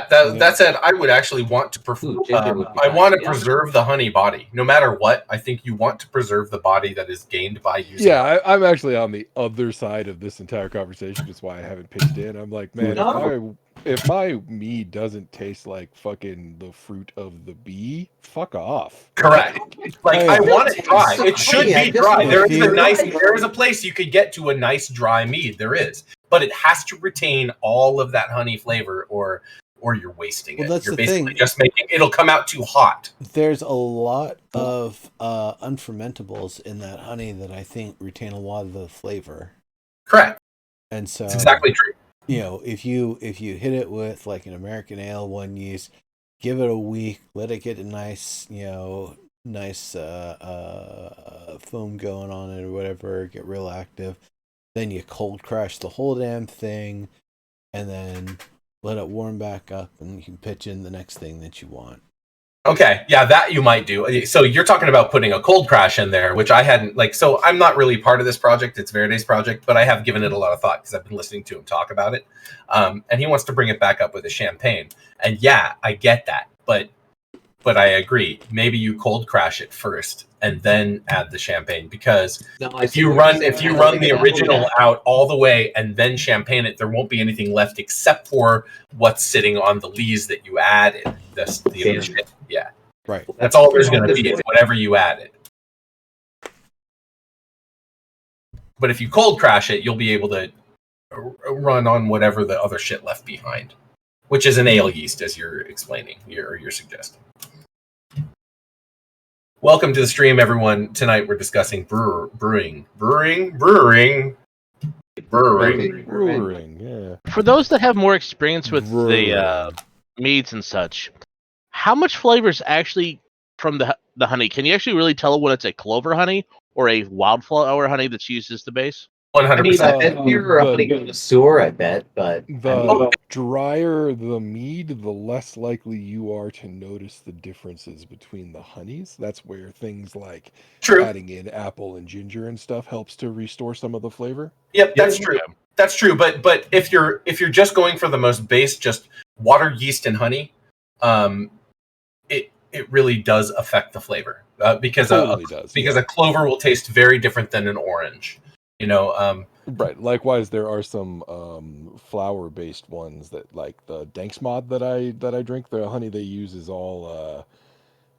That said, I would actually want to I want to preserve the honey body. No matter what, I think you want to preserve the body that is gained by using Yeah, I'm actually on the other side of this entire conversation. That's why I haven't pitched in. I'm like, man, if my mead doesn't taste like fucking the fruit of the bee, fuck off. Correct. Like, I want it dry. It should be dry. There is a place you could get to a nice dry mead. There is. But it has to retain all of that honey flavor, or you're wasting it. That's you're the basically thing. just making it'll come out too hot. There's a lot of unfermentables in that honey that I think retain a lot of the flavor. Correct. And so that's exactly true. You know, if you hit it with like an American ale, one yeast, give it a week, let it get a nice foam going on it or whatever, get real active. Then you cold crash the whole damn thing, and then let it warm back up, and you can pitch in the next thing that you want. Okay, yeah, that you might do. So you're talking about putting a cold crash in there, which I hadn't, like, so I'm not really part of this project. It's Verde's project, but I have given it a lot of thought because I've been listening to him talk about it. And he wants to bring it back up with a champagne. And yeah, I get that. But I agree. Maybe you cold crash it first and then add the champagne, because if you run the original out all the way and then champagne it, there won't be anything left except for what's sitting on the lees that you added. The other shit. Yeah. Right. That's all there's going to be, is whatever you added. But if you cold crash it, you'll be able to run on whatever the other shit left behind, which is an ale yeast, as you're explaining, you're suggesting. Welcome to the stream, everyone. Tonight we're discussing brewing. Yeah. For those that have more experience with the meads and such, how much flavor is actually from the honey? Can you actually really tell when it's a clover honey or a wildflower honey that's used as the base? 100%. I bet if you're honey connoisseur, I bet, but the drier the mead, the less likely you are to notice the differences between the honeys. That's where things like adding in apple and ginger and stuff helps to restore some of the flavor. Yep, that's true. That's true. But if you're just going for the most base, just water, yeast, and honey, it really does affect the flavor because a clover will taste very different than an orange. You know, right. Likewise, there are some flour-based ones that, like the Danksmod that I drink. The honey they use is all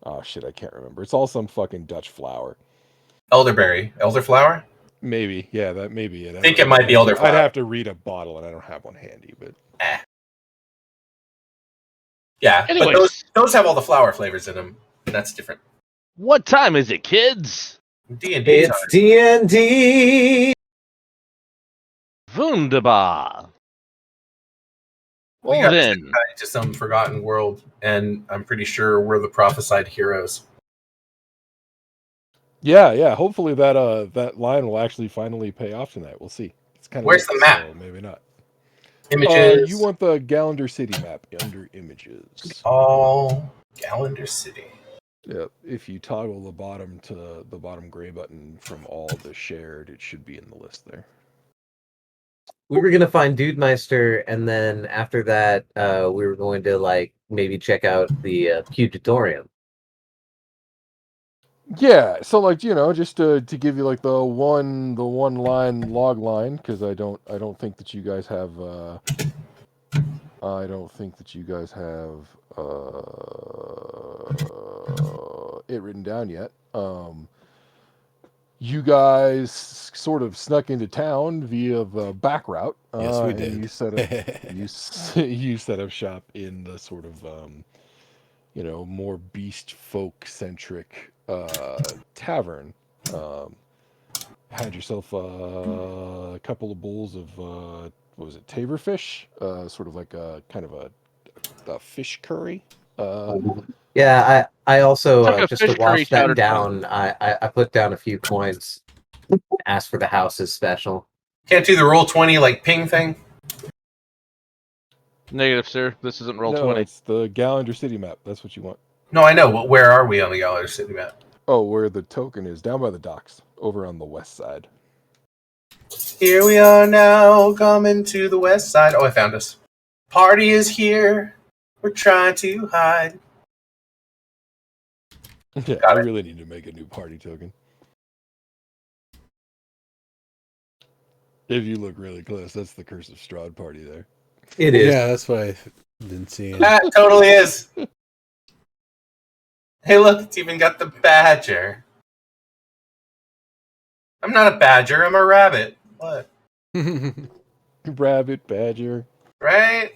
I can't remember. It's all some fucking Dutch flour. Elderflower? Maybe, yeah, that may be it. I think it might be elderflower. I'd have to read a bottle, and I don't have one handy, but. Yeah, anyways. But those have all the flower flavors in them, and that's different. What time is it, kids? D&D. It's D&D. Wunderbar. We got to some forgotten world, and I'm pretty sure we're the prophesied heroes. Yeah. Hopefully that line will actually finally pay off tonight. We'll see. It's kind of where's the map? So maybe not. Images. You want the Gallender City map under images. All Gallender City. Yeah, if you toggle the bottom to the bottom gray button from all the shared, it should be in the list there. We were gonna find Dudemeister, and then after that, we were going to maybe check out the Pugitorium. Yeah, so just to give you like the one line log line, because I don't think that you guys have it written down yet. You guys sort of snuck into town via the back route. Yes, we did. And you set up shop in the sort of more beast folk centric tavern. Had yourself a couple of bowls of what was it, taverfish? Sort of like a kind of a fish curry. Yeah, I also just to wash that down. I put down a few coins. Asked for the house's special. Can't do the roll-20 like ping thing. Negative, sir. This isn't roll 20. It's the Gallender City map. That's what you want. No, I know. But where are we on the Gallender City map? Oh, where the token is, down by the docks, over on the west side. Here we are now, coming to the west side. Oh, I found us. Party is here. We're trying to hide. Yeah, I really need to make a new party token. If you look really close, that's the Curse of Strahd party there. It is. Yeah, that's what I've been seeing. That totally is. Hey, look, it's even got the badger. I'm not a badger, I'm a rabbit. What? Rabbit, badger. Right?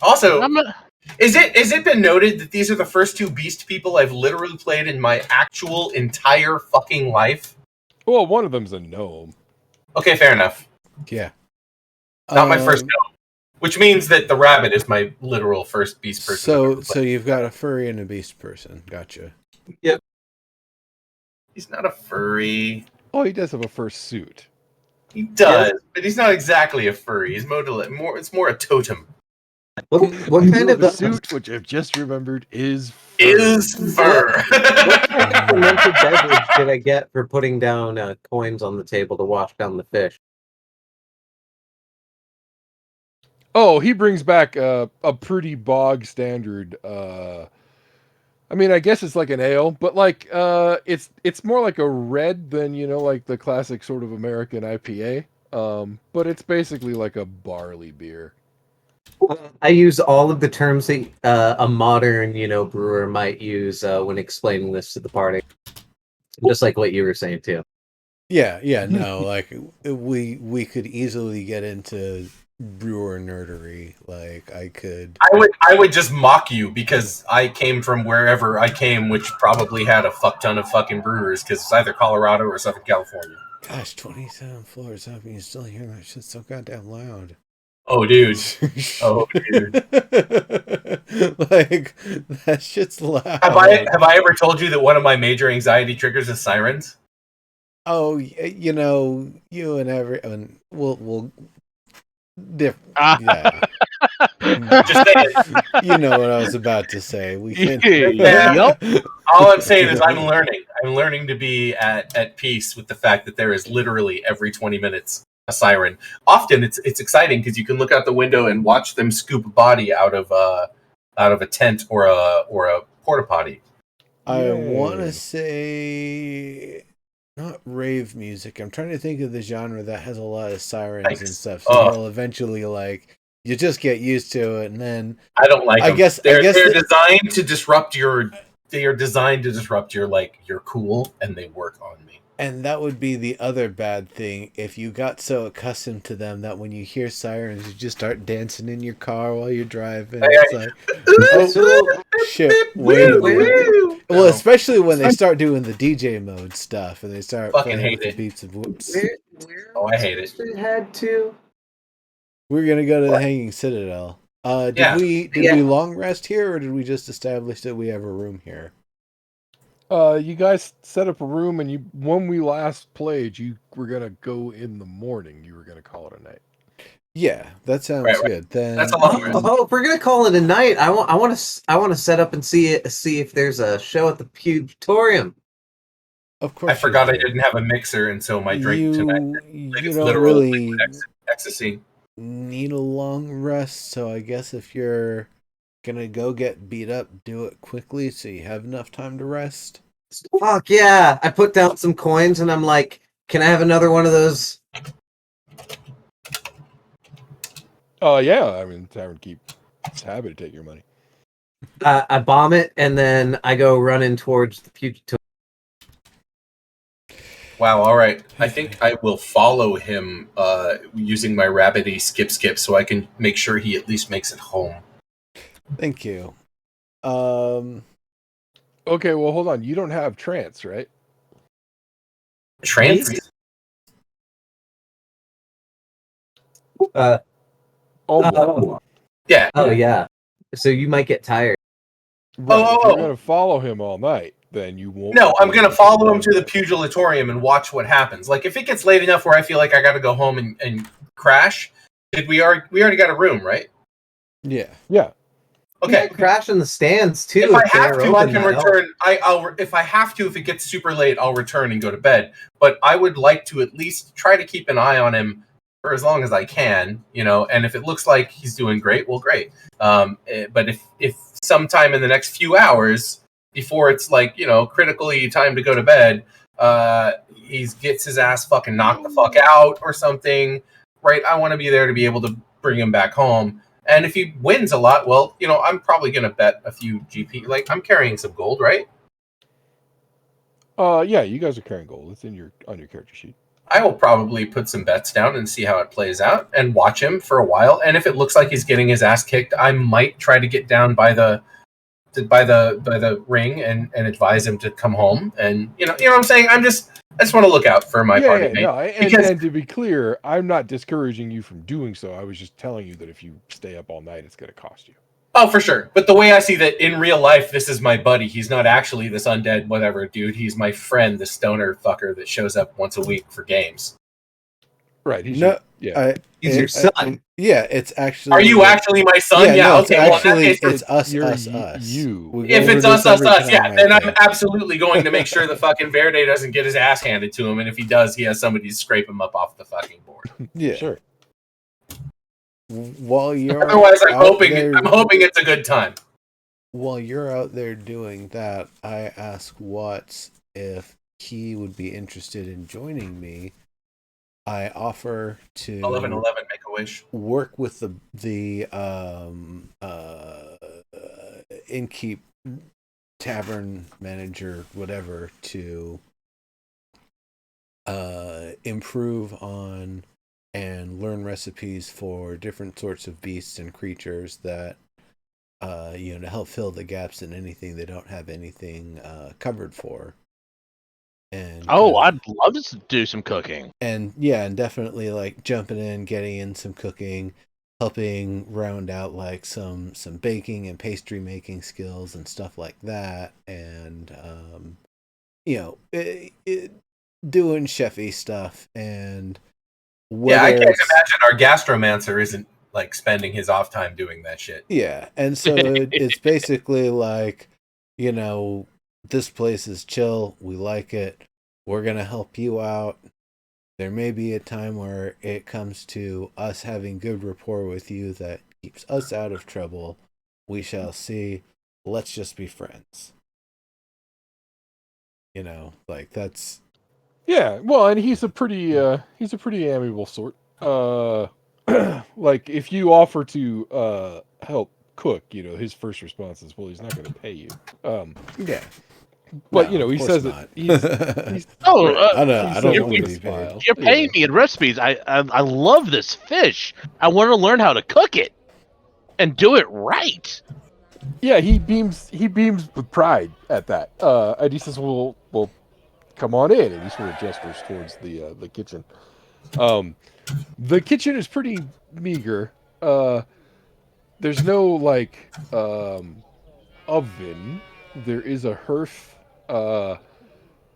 Also, is it been noted that these are the first two beast people I've literally played in my actual entire fucking life? Well, one of them's a gnome. Okay, fair enough. Yeah. Not my first gnome. Which means that the rabbit is my literal first beast person. So you've got a furry and a beast person. Gotcha. Yep. He's not a furry. Oh, he does have a fursuit. He does, but he's not exactly a furry. He's more. It's more a totem. What kind of suit, which I've just remembered, is fur. What kind of fermented beverage did I get for putting down coins on the table to wash down the fish? Oh, he brings back a pretty bog standard. I mean, I guess it's like an ale, but like it's more like a red than like the classic sort of American IPA. But it's basically like a barley beer. I use all of the terms that a modern brewer might use when explaining this to the party, just like what you were saying too. Yeah, no, like we could easily get into brewer nerdery. Like I would just mock you because I came from wherever I came, which probably had a fuck ton of fucking brewers because it's either Colorado or Southern California. Gosh, 27 floors up and you still hear that shit so goddamn loud. Oh, dude. Oh, dude. Like, that shit's loud. Have I ever told you that one of my major anxiety triggers is sirens? Oh, you and we'll yeah. Just saying. You know what I was about to say. We can. Yeah. All I'm saying is I'm learning. I'm learning to be at peace with the fact that there is literally every 20 minutes a siren. Often it's exciting because you can look out the window and watch them scoop a body out of a tent or a porta potty. I want to say not rave music. I'm trying to think of the genre that has a lot of sirens and stuff. So you'll eventually you just get used to it, and then I don't like. I them. guess they're designed to disrupt your. They are designed to disrupt your your cool, and they work on me. And that would be the other bad thing if you got so accustomed to them that when you hear sirens, you just start dancing in your car while you're driving. It's like, oh, shit, wait a minute. Well, especially when they start doing the DJ mode stuff and they start playing with the beats of whoops. I hate it. Had to. We're gonna go to the Hanging Citadel. Did we long rest here, or did we just establish that we have a room here? You guys set up a room, and when we last played, you were gonna go in the morning. You were gonna call it a night. Yeah, that sounds good. Then that's a long rest. Oh, if we're gonna call it a night, I want to set up and see if there's a show at the Pugitorium. Of course, I forgot I didn't have a mixer, and so my drink tonight. You don't really ecstasy. Need a long rest, so I guess if you're gonna go get beat up, do it quickly so you have enough time to rest. Fuck yeah! I put down some coins and I'm like, can I have another one of those? Yeah. I mean, tavern keep. It's happy to take your money. I bomb it and then I go running towards the Pugitorium. Wow, all right. I think I will follow him using my rabbity skip so I can make sure he at least makes it home. Thank you. Okay, well, hold on. You don't have trance, right? Trance? Yeah. Oh, yeah. So you might get tired. Right, if you're going to follow him all night, then you won't. No, I'm going to follow him to the Pugilatorium and watch what happens. Like, if it gets late enough where I feel like I got to go home and crash, we already got a room, right? Yeah. Yeah. Okay. Crash in the stands too. If I have to, I can return. If I have to, if it gets super late, I'll return and go to bed. But I would like to at least try to keep an eye on him for as long as I can, and if it looks like he's doing great, well, great. But if sometime in the next few hours, before it's like, critically time to go to bed, he gets his ass fucking knocked the fuck out or something, right? I want to be there to be able to bring him back home. And if he wins a lot, well, I'm probably going to bet a few GP. Like, I'm carrying some gold, right? Yeah, you guys are carrying gold. It's on your character sheet. I will probably put some bets down and see how it plays out and watch him for a while. And if it looks like he's getting his ass kicked, I might try to get down by the ring and advise him to come home. And you know what I'm saying? I just want to look out for my party mate. No, and to be clear, I'm not discouraging you from doing so. I was just telling you that if you stay up all night, it's going to cost you. Oh, for sure. But the way I see that in real life, this is my buddy. He's not actually this undead whatever dude. He's my friend, the stoner fucker that shows up once a week for games. Right. He's your son. It's actually. Are you actually my son? Yeah. No, okay. actually, it's us. You. If it's us, then I'm absolutely going to make sure the fucking Verde doesn't get his ass handed to him, and if he does, he has somebody to scrape him up off the fucking board. Yeah. Sure. While you're otherwise, I'm hoping it's a good time. While you're out there doing that, I ask Watts if he would be interested in joining me. I offer to 11 make a wish. Work with the innkeep, tavern manager, whatever, to improve on and learn recipes for different sorts of beasts and creatures that to help fill the gaps in anything they don't have anything covered for. And I'd love to do some cooking. And definitely like jumping in, getting in some cooking, helping round out like some baking and pastry making skills and stuff like that, and doing chefy stuff. And I can't imagine our gastromancer isn't like spending his off time doing that shit. Yeah, and so it's basically like, this place is chill. We like it. We're going to help you out. There may be a time where it comes to us having good rapport with you that keeps us out of trouble. We shall see. Let's just be friends. That's... Yeah, well, and he's a pretty amiable sort. Like, if you offer to help cook, his first response is, well, he's not going to pay you. Yeah. But, he says that he's I don't want to be paid. You're paying me in recipes. I love this fish. I want to learn how to cook it and do it right. Yeah, he beams with pride at that. And he says, well, come on in. And he sort of gestures towards the kitchen. The kitchen is pretty meager. There's no like oven. There is a hearth.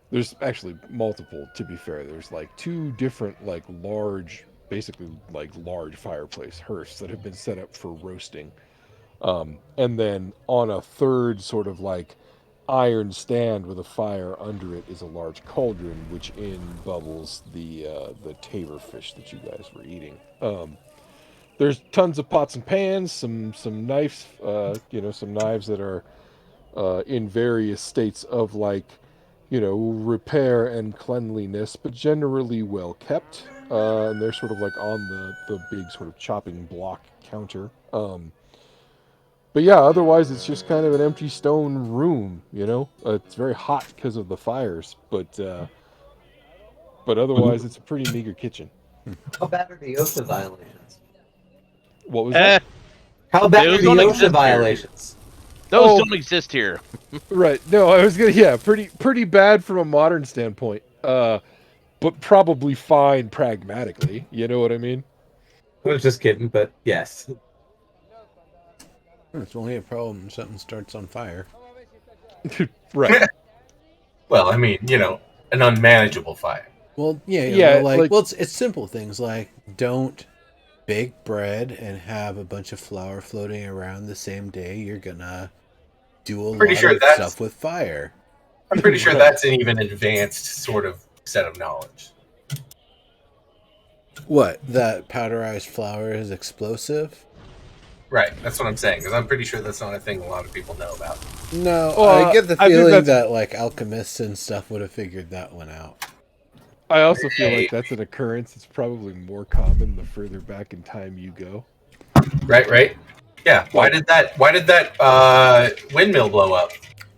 There's actually multiple, to be fair. There's like two different like large fireplace hearths that have been set up for roasting. And then on a third sort of like iron stand with a fire under it is a large cauldron, which bubbles the taver fish that you guys were eating. There's tons of pots and pans, some knives, some knives that are in various states of like, repair and cleanliness, but generally well kept. And they're sort of like on the big sort of chopping block counter. But yeah, otherwise it's just kind of an empty stone room, It's very hot because of the fires, but otherwise it's a pretty meager kitchen. How bad are the OSHA violations? What was that? How bad are the OSHA violations? Those don't exist here. Right. No, I was gonna. Pretty bad from a modern standpoint. But probably fine pragmatically. You know what I mean? I was just kidding, but yes. It's only a problem if something starts on fire. Right. Well, I mean, an unmanageable fire. Well, it's simple things like don't bake bread and have a bunch of flour floating around the same day. You're gonna do a lot of stuff with fire. I'm pretty sure that's an even advanced sort of set of knowledge. What? That powderized flour is explosive? Right, that's what I'm saying, because I'm pretty sure that's not a thing a lot of people know about. No, Well, I get the I think feeling that's- that like alchemists and stuff would have figured that one out. I also feel Hey. like that's an occurrence that's probably more common the further back in time you go. Right? Yeah. Why did that windmill blow up?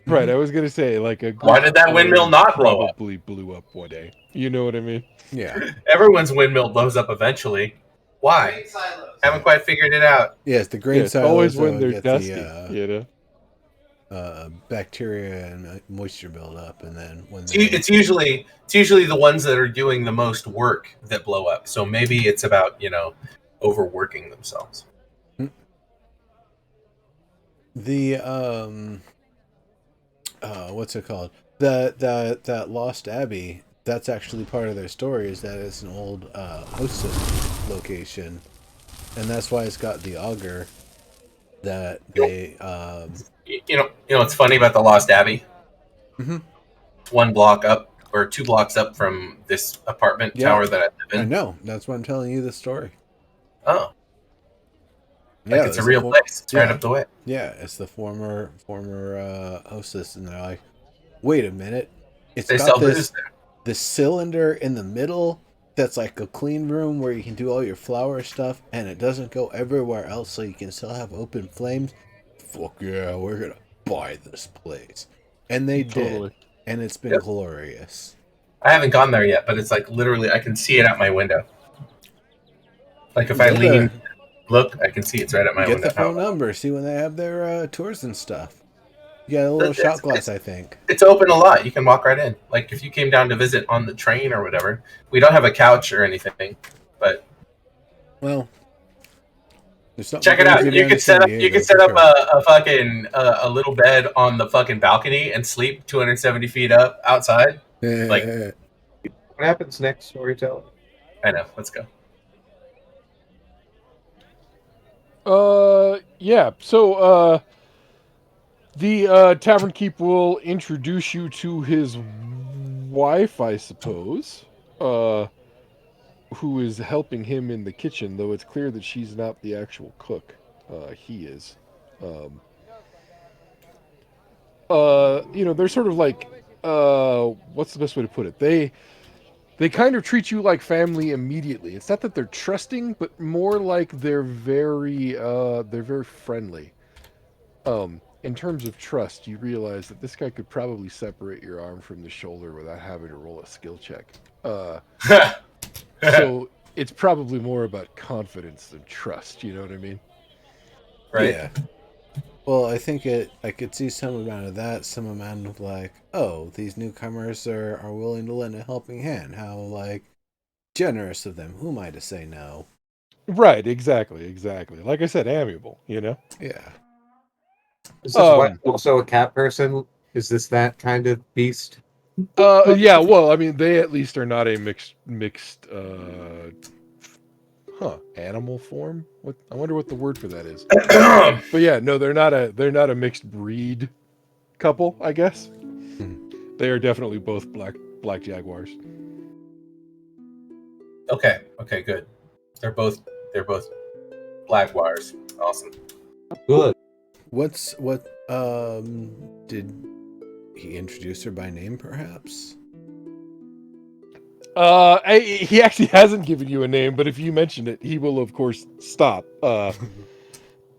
Right, I was gonna say like a Why Greek did that windmill island not blow up? probably blew up one day. You know what I mean? Yeah. Everyone's windmill blows up eventually. Why? Haven't quite figured it out. Yes, the grain Yeah, it's silos always when will they're get dusty. the You know? bacteria and moisture build up, and then when It's usually the ones that are doing the most work that blow up. So maybe it's about overworking themselves. the what's it called? That Lost Abbey. That's actually part of their story. Is that it's an old hostess location, and that's why it's got the auger that they You know what's funny about the Lost Abbey? Mhm. 1 block up or 2 blocks up from this apartment tower that I live in. I know. That's why I'm telling you the story. Oh, Yeah, like it's a there's real place. It's right yeah. up the way. Yeah, it's the former hostess, and they're like, wait a minute, it's They got sell booze this cylinder in the middle that's like a clean room where you can do all your flower stuff, and it doesn't go everywhere else, so you can still have open flames. Fuck yeah, we're gonna buy this place, and they Totally. did, and it's been Yep. glorious. I haven't gone there yet, but it's like literally I can see it out my window. Like if I Go lean, there. look, I can see it's right at my Get window. the phone number, see when they have their tours and stuff. You got a little shot glass, I think. It's open a lot. You can walk right in. Like if you came down to visit on the train or whatever. We don't have a couch or anything, but Well, there's something check it out. crazy You down could in set San up. You Diego, could set for up sure. a fucking a little bed on the fucking balcony and sleep 270 feet up outside. Like What happens next, storyteller? I know. Let's go. Yeah. So, the Tavern Keep will introduce you to his wife, I suppose, who is helping him in the kitchen, though it's clear that she's not the actual cook. He is. They're sort of like, what's the best way to put it? They kind of treat you like family immediately. It's not that they're trusting, but more like they're very friendly. In terms of trust, you realize that this guy could probably separate your arm from the shoulder without having to roll a skill check. So it's probably more about confidence than trust. You know what I mean? Right. Yeah. Well, I think I could see some amount of that, some amount of like, oh, these newcomers are willing to lend a helping hand. How like generous of them. Who am I to say no? Right. Exactly. Like I said, amiable. You know. Yeah. Is this wife also a cat person? Is this that kind of beast? Yeah. Well, I mean, they at least are not a mixed. Animal form. What? I wonder what the word for that is. But yeah, no, they're not a mixed breed couple. I guess they are definitely both black jaguars. Okay, good. They're both black wires. Awesome. Good. What did he introduce her by name perhaps? He actually hasn't given you a name, but if you mention it, he will of course stop.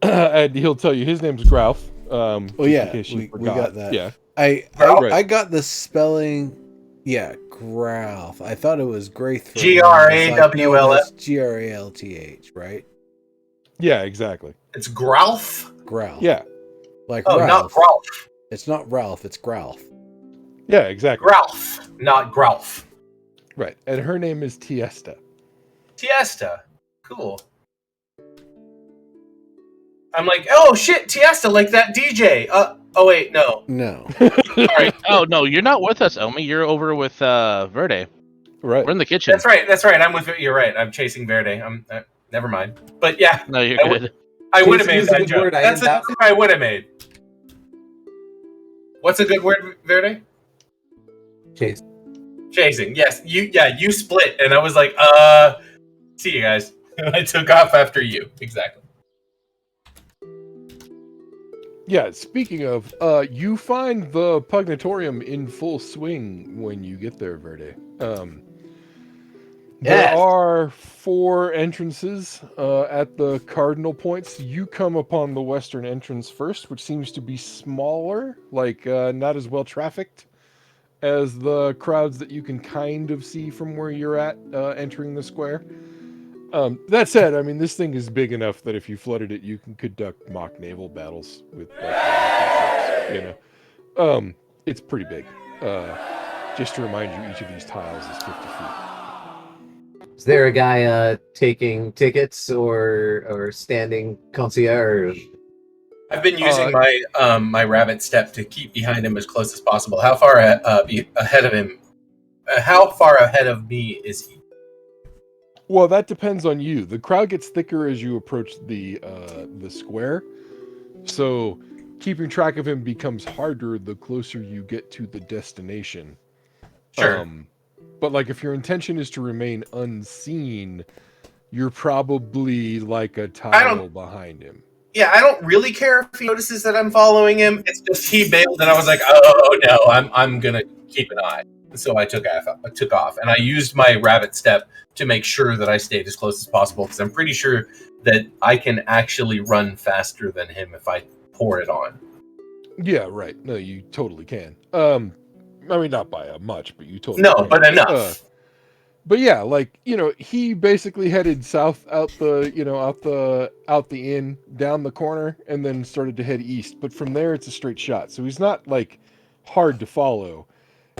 And he'll tell you his name's Grouf. Oh just yeah, in case you we forgot. got that. Yeah. I got the spelling. Yeah, Gralth. I thought it was Graith. Grawls. Gralth, right? Yeah, exactly. It's Gralf. Gralth. Yeah. Like Oh, Ralph. not Gralf. It's not Ralph. It's Gralth. Yeah, exactly. Gralf, not Gralf. Right. And her name is Tiesta. Tiesta. Cool. I'm like, oh shit, Tiesta, like that DJ. Oh wait, no. No. All right. Oh no, you're not with us, Omi. You're over with Verde. Right. We're in the kitchen. That's right. I'm with. You're right. I'm chasing Verde. Never mind. But yeah, No, you're good. I would have Chasing made is a that good joke. word. I That's am the joke I would have made. What's a good word, Verde? Chase. Chasing. Yes. You split, and I was like, See you guys. I took off after you. Exactly. Yeah, speaking of, you find the Pugnatorium in full swing when you get there, Verde. There Yes. are 4 entrances at the cardinal points. You come upon the western entrance first, which seems to be smaller, not as well trafficked as the crowds that you can kind of see from where you're at entering the square. That said, I mean, this thing is big enough that if you flooded it, you can conduct mock naval battles with ships, you know. It's pretty big. Just to remind you, each of these tiles is 50 feet. Is there a guy taking tickets or standing concierge? I've been using my rabbit step to keep behind him as close as possible. How far ahead of him? How far ahead of me is he? Well, that depends on you. The crowd gets thicker as you approach the square, so keeping track of him becomes harder the closer you get to the destination. Sure. But like, if your intention is to remain unseen, you're probably like a tile behind him. Yeah, I don't really care if he notices that I'm following him. It's just he bailed, and I was like, "Oh no, I'm gonna keep an eye." So I took off, and I used my rabbit step to make sure that I stayed as close as possible because I'm pretty sure that I can actually run faster than him if I pour it on. Yeah, right. No, you totally can. I mean, not by much, but you totally can. But enough. But yeah, like, you know, he basically headed south out the inn, down the corner, and then started to head east. But from there, it's a straight shot. So he's not, like, hard to follow.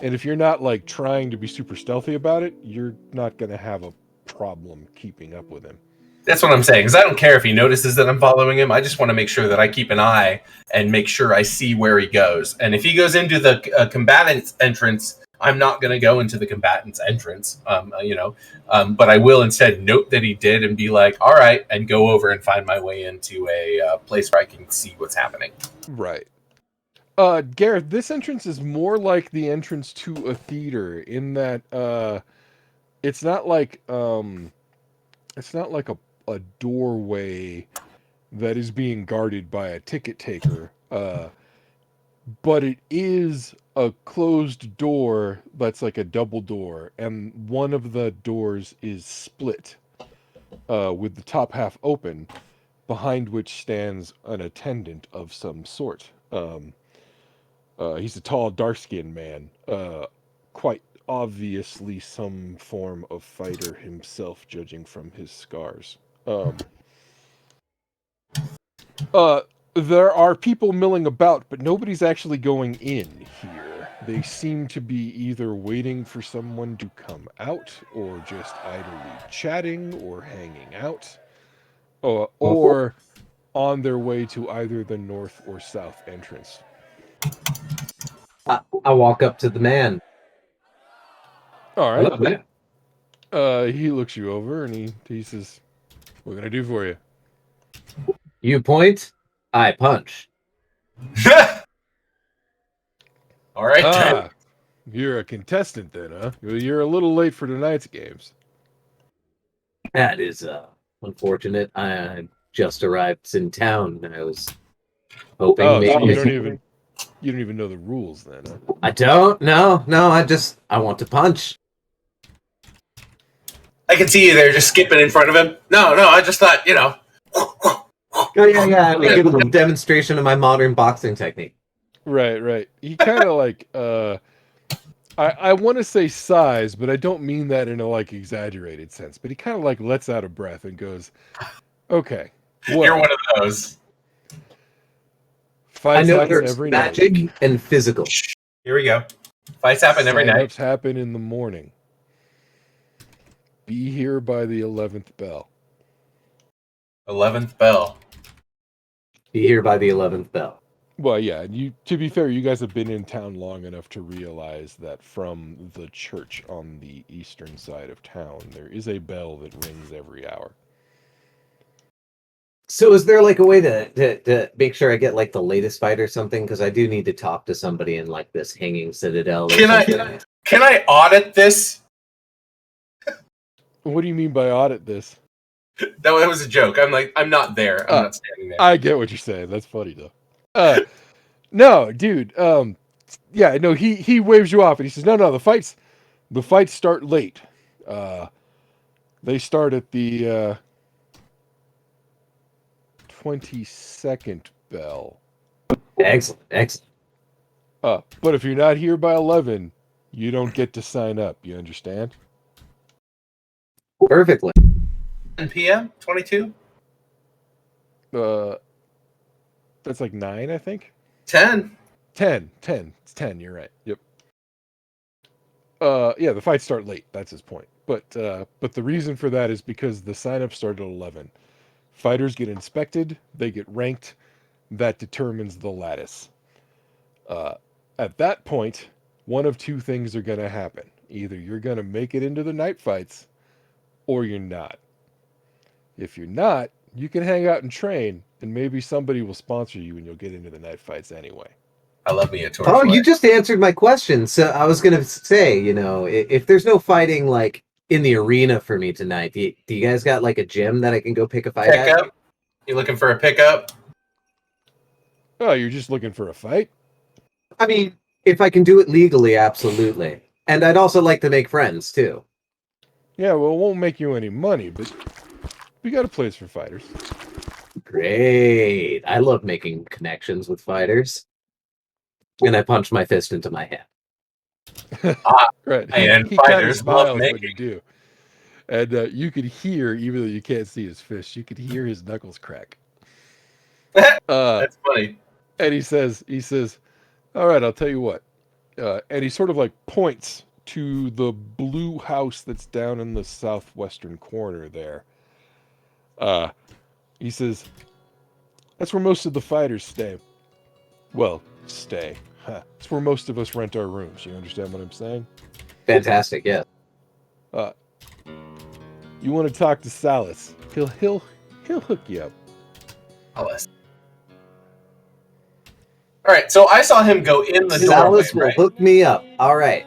And if you're not, like, trying to be super stealthy about it, you're not going to have a problem keeping up with him. That's what I'm saying, because I don't care if he notices that I'm following him. I just want to make sure that I keep an eye and make sure I see where he goes. And if he goes into the combatant's entrance, I'm not going to go into the combatant's entrance, but I will instead note that he did and be like, all right, and go over and find my way into a place where I can see what's happening. Right. Gareth, this entrance is more like the entrance to a theater in that it's not like a doorway that is being guarded by a ticket taker, but it is a closed door that's like a double door, and one of the doors is split with the top half open, behind which stands an attendant of some sort. He's a tall, dark-skinned man, quite obviously some form of fighter himself, judging from his scars. There are people milling about, but nobody's actually going in here. They seem to be either waiting for someone to come out, or just idly chatting, or hanging out, or on their way to either the north or south entrance. I walk up to the man. All right. Hello, man. He looks you over and he says, "What can I do for you?" You point, I punch. All right. You're a contestant then, huh? You're a little late for tonight's games. That is unfortunate. I just arrived in town. I was hoping maybe so you don't even know the rules then, huh? I don't. No. I want to punch. I can see you there just skipping in front of him. No, I just thought, Oh, yeah. I give a demonstration of my modern boxing technique. Right. He kind of like, I want to say sighs, but I don't mean that in a like exaggerated sense. But he kind of like lets out a breath and goes, "Okay, well, you're one of those." Fights I know happen there's every magic night. and physical. Here we go. Fights happen every night. Sign-ups happen in the morning. Be here by the 11th bell. 11th bell. Be here by the 11th bell. Well, yeah. To be fair, you guys have been in town long enough to realize that from the church on the eastern side of town, there is a bell that rings every hour. So is there like a way to make sure I get like the latest fight or something? Because I do need to talk to somebody in like this hanging citadel. Can I audit this? What do you mean by audit this? That was a joke. I'm not there. I'm not standing there. I get what you're saying. That's funny though. No, dude. Yeah, no. He waves you off and he says, "No, the fights start late. They start at the 22nd bell. Excellent. But if you're not here by 11, you don't get to sign up. You understand?" Perfectly. 10 p.m. 22. That's like 9, I think. 10. 10. It's 10. You're right. Yep. Yeah, the fights start late. That's his point. But the reason for that is because the sign-up started at 11. Fighters get inspected. They get ranked. That determines the lattice. At that point, one of two things are going to happen. Either you're going to make it into the night fights, or you're not. If you're not, you can hang out and train, and maybe somebody will sponsor you and you'll get into the night fights anyway. I love me a tour. Oh, you just answered my question. So I was gonna say, if there's no fighting like in the arena for me tonight, do you guys got like a gym that I can go pick a fight at? Pickup? You looking for a pickup? Oh, you're just looking for a fight? I mean, if I can do it legally, absolutely. And I'd also like to make friends too. Yeah, well, it won't make you any money, but we got a place for fighters. Great. I love making connections with fighters. And I punch my fist into my hand. Right. And he kind of fighters love smiles when making. you do. And you could hear, even though you can't see his fist, you could hear his knuckles crack. That's funny. And he says, all right, I'll tell you what. And he sort of like points to the blue house that's down in the southwestern corner there. He says, that's where most of the fighters stay. Well, stay. It's where most of us rent our rooms. You understand what I'm saying? Fantastic, yeah. You want to talk to Salas? He'll hook you up. Alice. All right, so I saw him go in the doorway, Salas will right? hook me up. All right.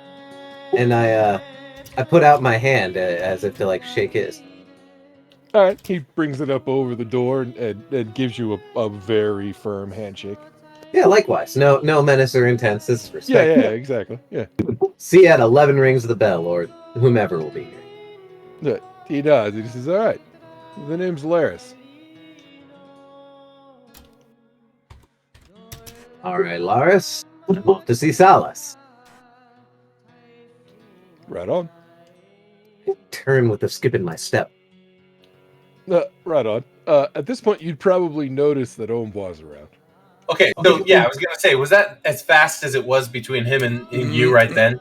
And I put out my hand as if to like shake his. All right, he brings it up over the door and gives you a very firm handshake. Yeah, likewise. No menace or intense. This is respect. Yeah, exactly. Yeah. See you at 11 rings of the bell, or whomever will be here. Yeah, he does. He says, all right, the name's Laris. All right, Laris. I'm off to see Salas. Right on. Turn with a skip in my step. Right on. At this point, you'd probably notice that Ombois around. Okay, so yeah, I was gonna say, was that as fast as it was between him and you right then?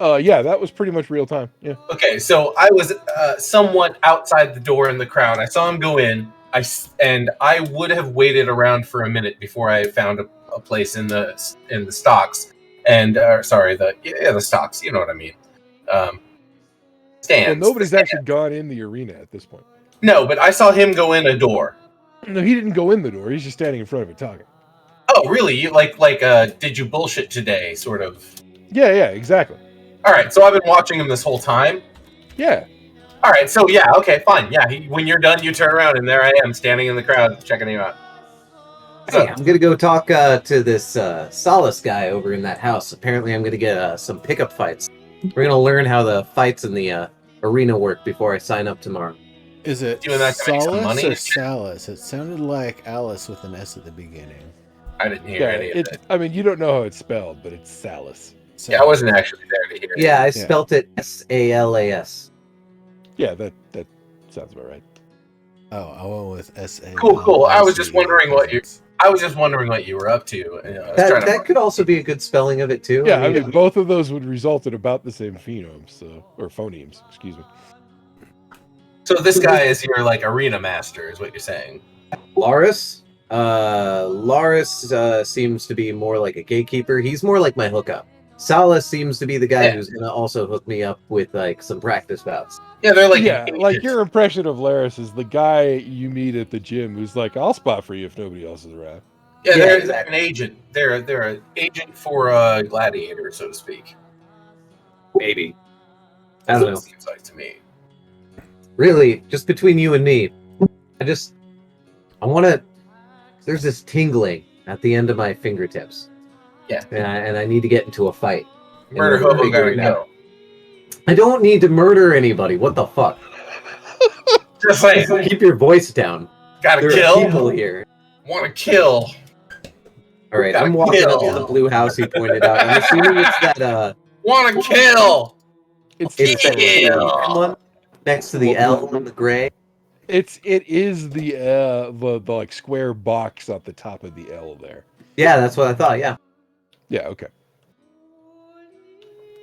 Yeah, that was pretty much real time. Yeah. Okay, so I was somewhat outside the door in the crowd. I saw him go in. I would have waited around for a minute before I found a place in the stocks, and the stocks. You know what I mean? Stands. Well, nobody's actually gone in the arena at this point. No, but I saw him go in a door. No, he didn't go in the door. He's just standing in front of it talking. Oh, really? You did you bullshit today? Sort of. Yeah, exactly. All right, so I've been watching him this whole time. Yeah. All right, so yeah, okay, fine. Yeah, when you're done, you turn around, and there I am, standing in the crowd, checking him out. Hey, I'm gonna go talk to this Salas guy over in that house. Apparently, I'm gonna get some pickup fights. We're gonna learn how the fights in the arena work before I sign up tomorrow. Is it Doing that to make some Salas money? or Salas? It sounded like Alice with an S at the beginning. I didn't hear any of it. I mean, you don't know how it's spelled, but it's Salas. Yeah, I wasn't actually there to hear it. Yeah, I spelt it Salas. Yeah, that sounds about right. Oh, I went with S-A. Cool. I was just wondering what you were up to. That could also be a good spelling of it too. Yeah, I mean, both of those would result in about the same phonemes, or phonemes. Excuse me. So this guy is your like arena master, is what you're saying? Laris? Laris seems to be more like a gatekeeper. He's more like my hookup. Salas seems to be the guy who's gonna also hook me up with like some practice bouts. Yeah, they're like like your impression of Laris is the guy you meet at the gym who's like, I'll spot for you if nobody else is around. Yeah, they're an agent. They're an agent for a gladiator, so to speak. Maybe. I don't know. Seems like to me. really, just between you and me, I want to. There's this tingling at the end of my fingertips. Yeah. And I need to get into a fight. in Murder order to hobo figure gotta it out. go. I don't need to murder anybody. What the fuck? Just like Keep your voice down. gotta There kill. are people here. Want to kill. All right, Gotta I'm walking up kill. to the blue house he pointed out. I'm assuming it's that Want to kill. it's that Kill. one next to the L and the gray. It is the like square box at the top of the L there. Yeah, that's what I thought. Yeah. Yeah, okay.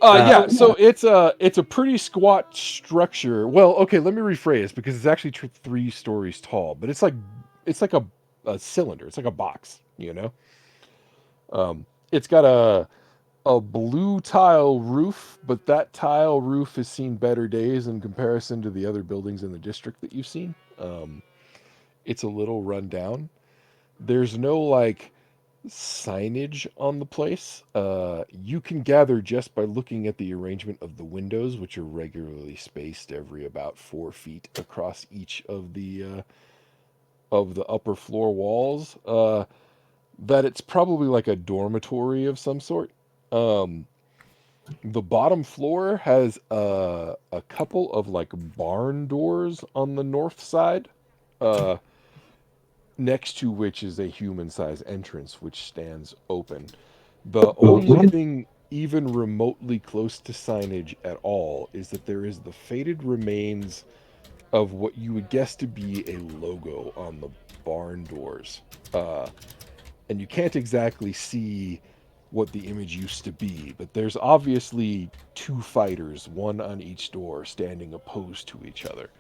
Yeah, so it's a pretty squat structure. Well, okay, let me rephrase because it's actually 3 stories tall, but it's like a cylinder. It's like a box, you know. It's got a blue tile roof, but that tile roof has seen better days in comparison to the other buildings in the district that you've seen. It's a little run down. There's no like signage on the place. You can gather just by looking at the arrangement of the windows, which are regularly spaced every about 4 feet across each of the upper floor walls, that it's probably like a dormitory of some sort. The bottom floor has a couple of like barn doors on the north side. Next to which is a human-sized entrance which stands open. The only thing even remotely close to signage at all is that there is the faded remains of what you would guess to be a logo on the barn doors. And you can't exactly see what the image used to be, but there's obviously 2 fighters, one on each door, standing opposed to each other.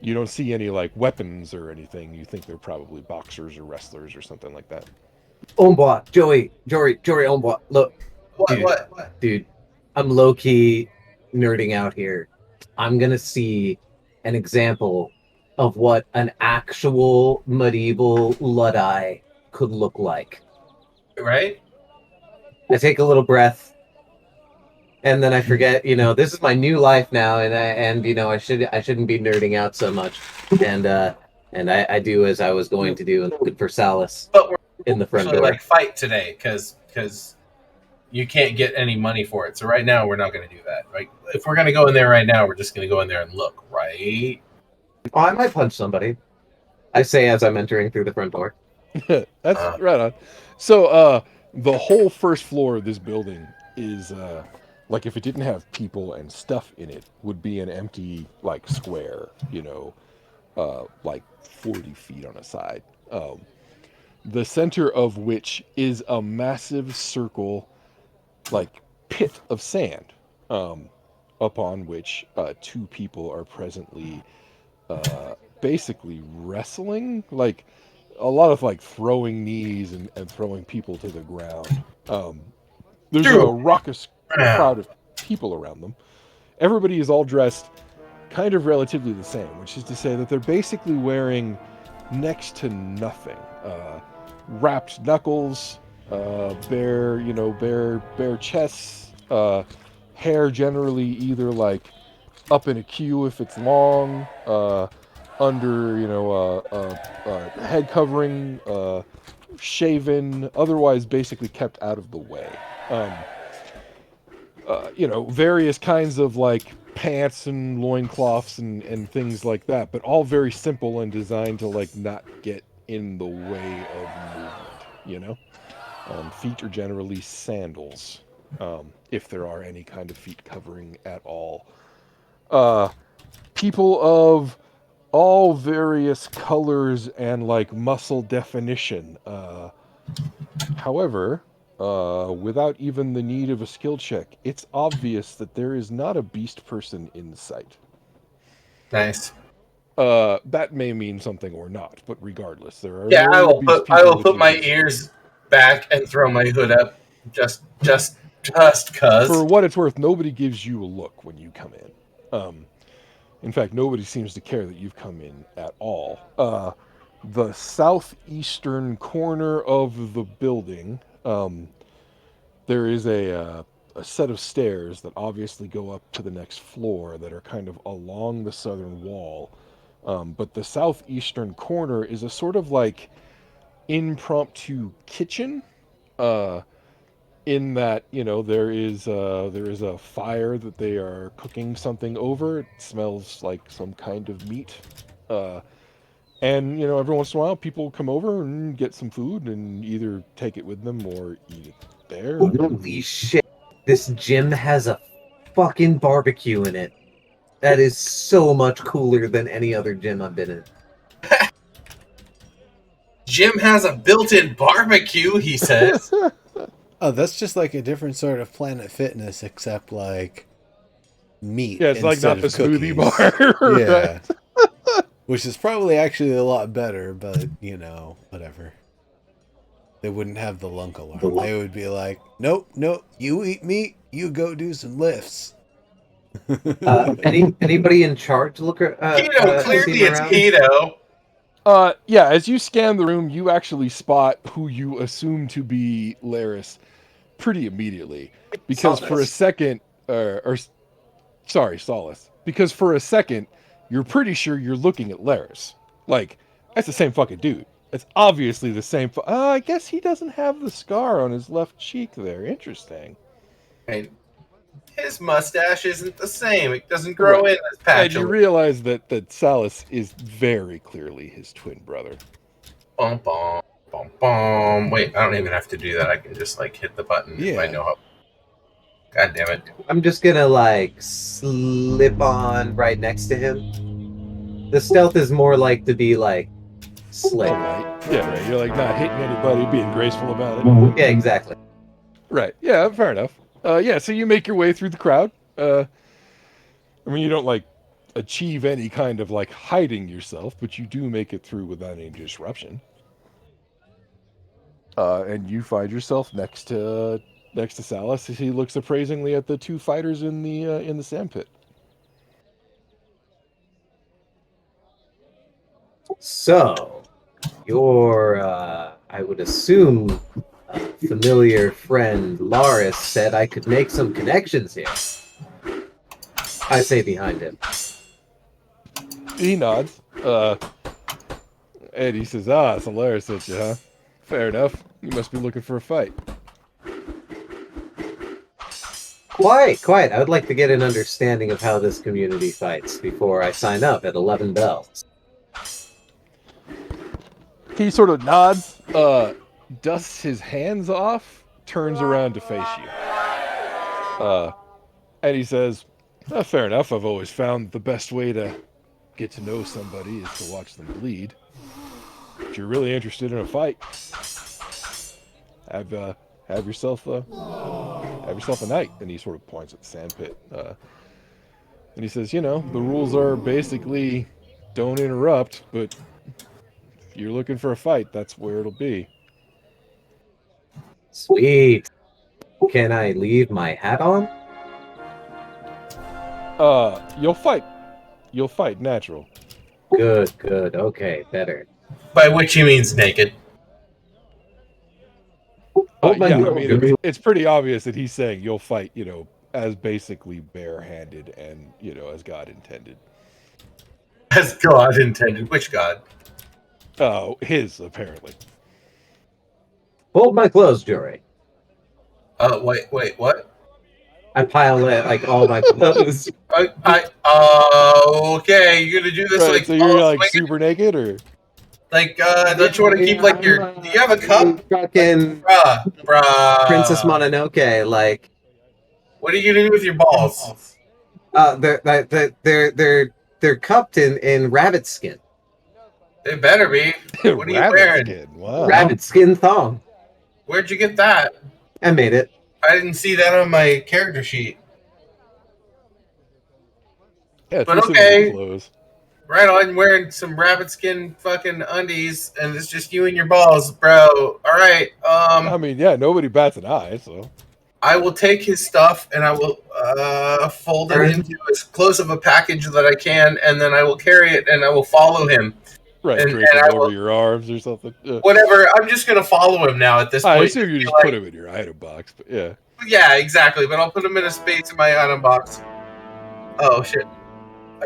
You don't see any like weapons or anything. You think they're probably boxers or wrestlers or something like that. Omboa, Joey, Omboa. Look, dude, I'm low key nerding out here. I'm gonna see an example of what an actual medieval Luddite could look like. Right? I take a little breath, and then I forget. This is my new life now, and I shouldn't be nerding out so much. And I do as I was going to do, and look for Salas But we're in the front actually door. like fight today because you can't get any money for it. So right now we're not going to do that. Right? If we're going to go in there right now, we're just going to go in there and look. Right? Oh, I might punch somebody. I say as I'm entering through the front door. That's right on. So the whole first floor of this building is like if it didn't have people and stuff in it, would be an empty like square, like 40 feet on a side. The center of which is a massive circle, like pit of sand, upon which 2 people are presently basically wrestling, like a lot of like throwing knees and throwing people to the ground. There's a raucous crowd of people around them. Everybody is all dressed kind of relatively the same, which is to say that they're basically wearing next to nothing. Wrapped knuckles, bare chests, hair generally either like up in a queue if it's long, under head covering, shaven, otherwise basically kept out of the way. Various kinds of like pants and loincloths and things like that, but all very simple and designed to like not get in the way of movement, feet are generally sandals, if there are any kind of feet covering at all. People of all various colors and like muscle definition. However, without even the need of a skill check, it's obvious that there is not a beast person in sight. Nice. That may mean something or not, but regardless, there are Yeah, no beast people. I will put my ears back and throw my hood up, just cause. For what it's worth, nobody gives you a look when you come in. In fact, nobody seems to care that you've come in at all. The southeastern corner of the building, there is a a set of stairs that obviously go up to the next floor that are kind of along the southern wall. But the southeastern corner is a sort of like impromptu kitchen. In that, there is a fire that they are cooking something over. It smells like some kind of meat. And every once in a while, people come over and get some food and either take it with them or eat it there. Holy shit! This gym has a fucking barbecue in it. That is so much cooler than any other gym I've been in. Jim has a built-in barbecue, he says. Oh, that's just like a different sort of Planet Fitness, except like meat. Yeah, it's like not the instead of smoothie cookies. bar. Yeah. Right? Which is probably actually a lot better, but whatever. They wouldn't have the lunk alarm. They would be like, nope, you eat meat, you go do some lifts. Anybody in charge look Keto, clearly see it's around? keto. Yeah, as you scan the room, you actually spot who you assume to be Laris pretty immediately. Because for a second, Solace. Because for a second, you're pretty sure you're looking at Laris. Like, that's the same fucking dude. It's obviously the same. I guess he doesn't have the scar on his left cheek there. Interesting. And his mustache isn't the same. It doesn't grow in as patch. And you realize that Salas is very clearly his twin brother. Bum, bum, bum, bum. Wait, I don't even have to do that. I can just hit the button if I know how. God damn it. I'm just gonna slip on right next to him. The stealth is more like to be slick. Yeah, right. You're not hitting anybody, being graceful about it. Yeah, exactly. Right. Yeah, fair enough. So you make your way through the crowd. You don't achieve any kind of hiding yourself, but you do make it through without any disruption. And you find yourself next to Salas as he looks appraisingly at the two fighters in the sandpit. So, your, I would assume, familiar friend Laris said I could make some connections here. I say behind him. He nods. And he says, so Laris sent you, huh? Fair enough. You must be looking for a fight. Quite. I would like to get an understanding of how this community fights before I sign up at 11 bells. He sort of nods, dusts his hands off, turns around to face you. And he says, fair enough, I've always found the best way to get to know somebody is to watch them bleed. If you're really interested in a fight, have yourself a night. And he sort of points at the sandpit. And he says, the rules are basically don't interrupt, but if you're looking for a fight, that's where it'll be. Sweet. Can I leave my hat on? You'll fight. You'll fight, natural. Good. Okay, better. By which he means naked. It's pretty obvious that he's saying you'll fight, as basically barehanded and, as God intended. As God intended. Which God? Oh, his, apparently. Hold my clothes, Jory. Wait, what? I pile all my clothes. Okay, you're gonna do this right, so you're super naked, or? Don't you want to keep your? Do you have a cup? Fucking bruh. Princess Mononoke, What are you gonna do with your balls? They're cupped in rabbit skin. They better be. What are you wearing? Skin. Wow. Rabbit skin thong. Where'd you get that? I made it. I didn't see that on my character sheet. Yeah, but okay. Right on, wearing some rabbit skin fucking undies, and it's just you and your balls, bro. All right. Nobody bats an eye, so. I will take his stuff and I will fold it into as close of a package that I can, and then I will carry it and I will follow him. Right, and I over your arms or something. Whatever. I'm just gonna follow him now at this point. I assume you just put him in your item box, but yeah. Yeah, exactly. But I'll put him in a space in my item box. Oh shit.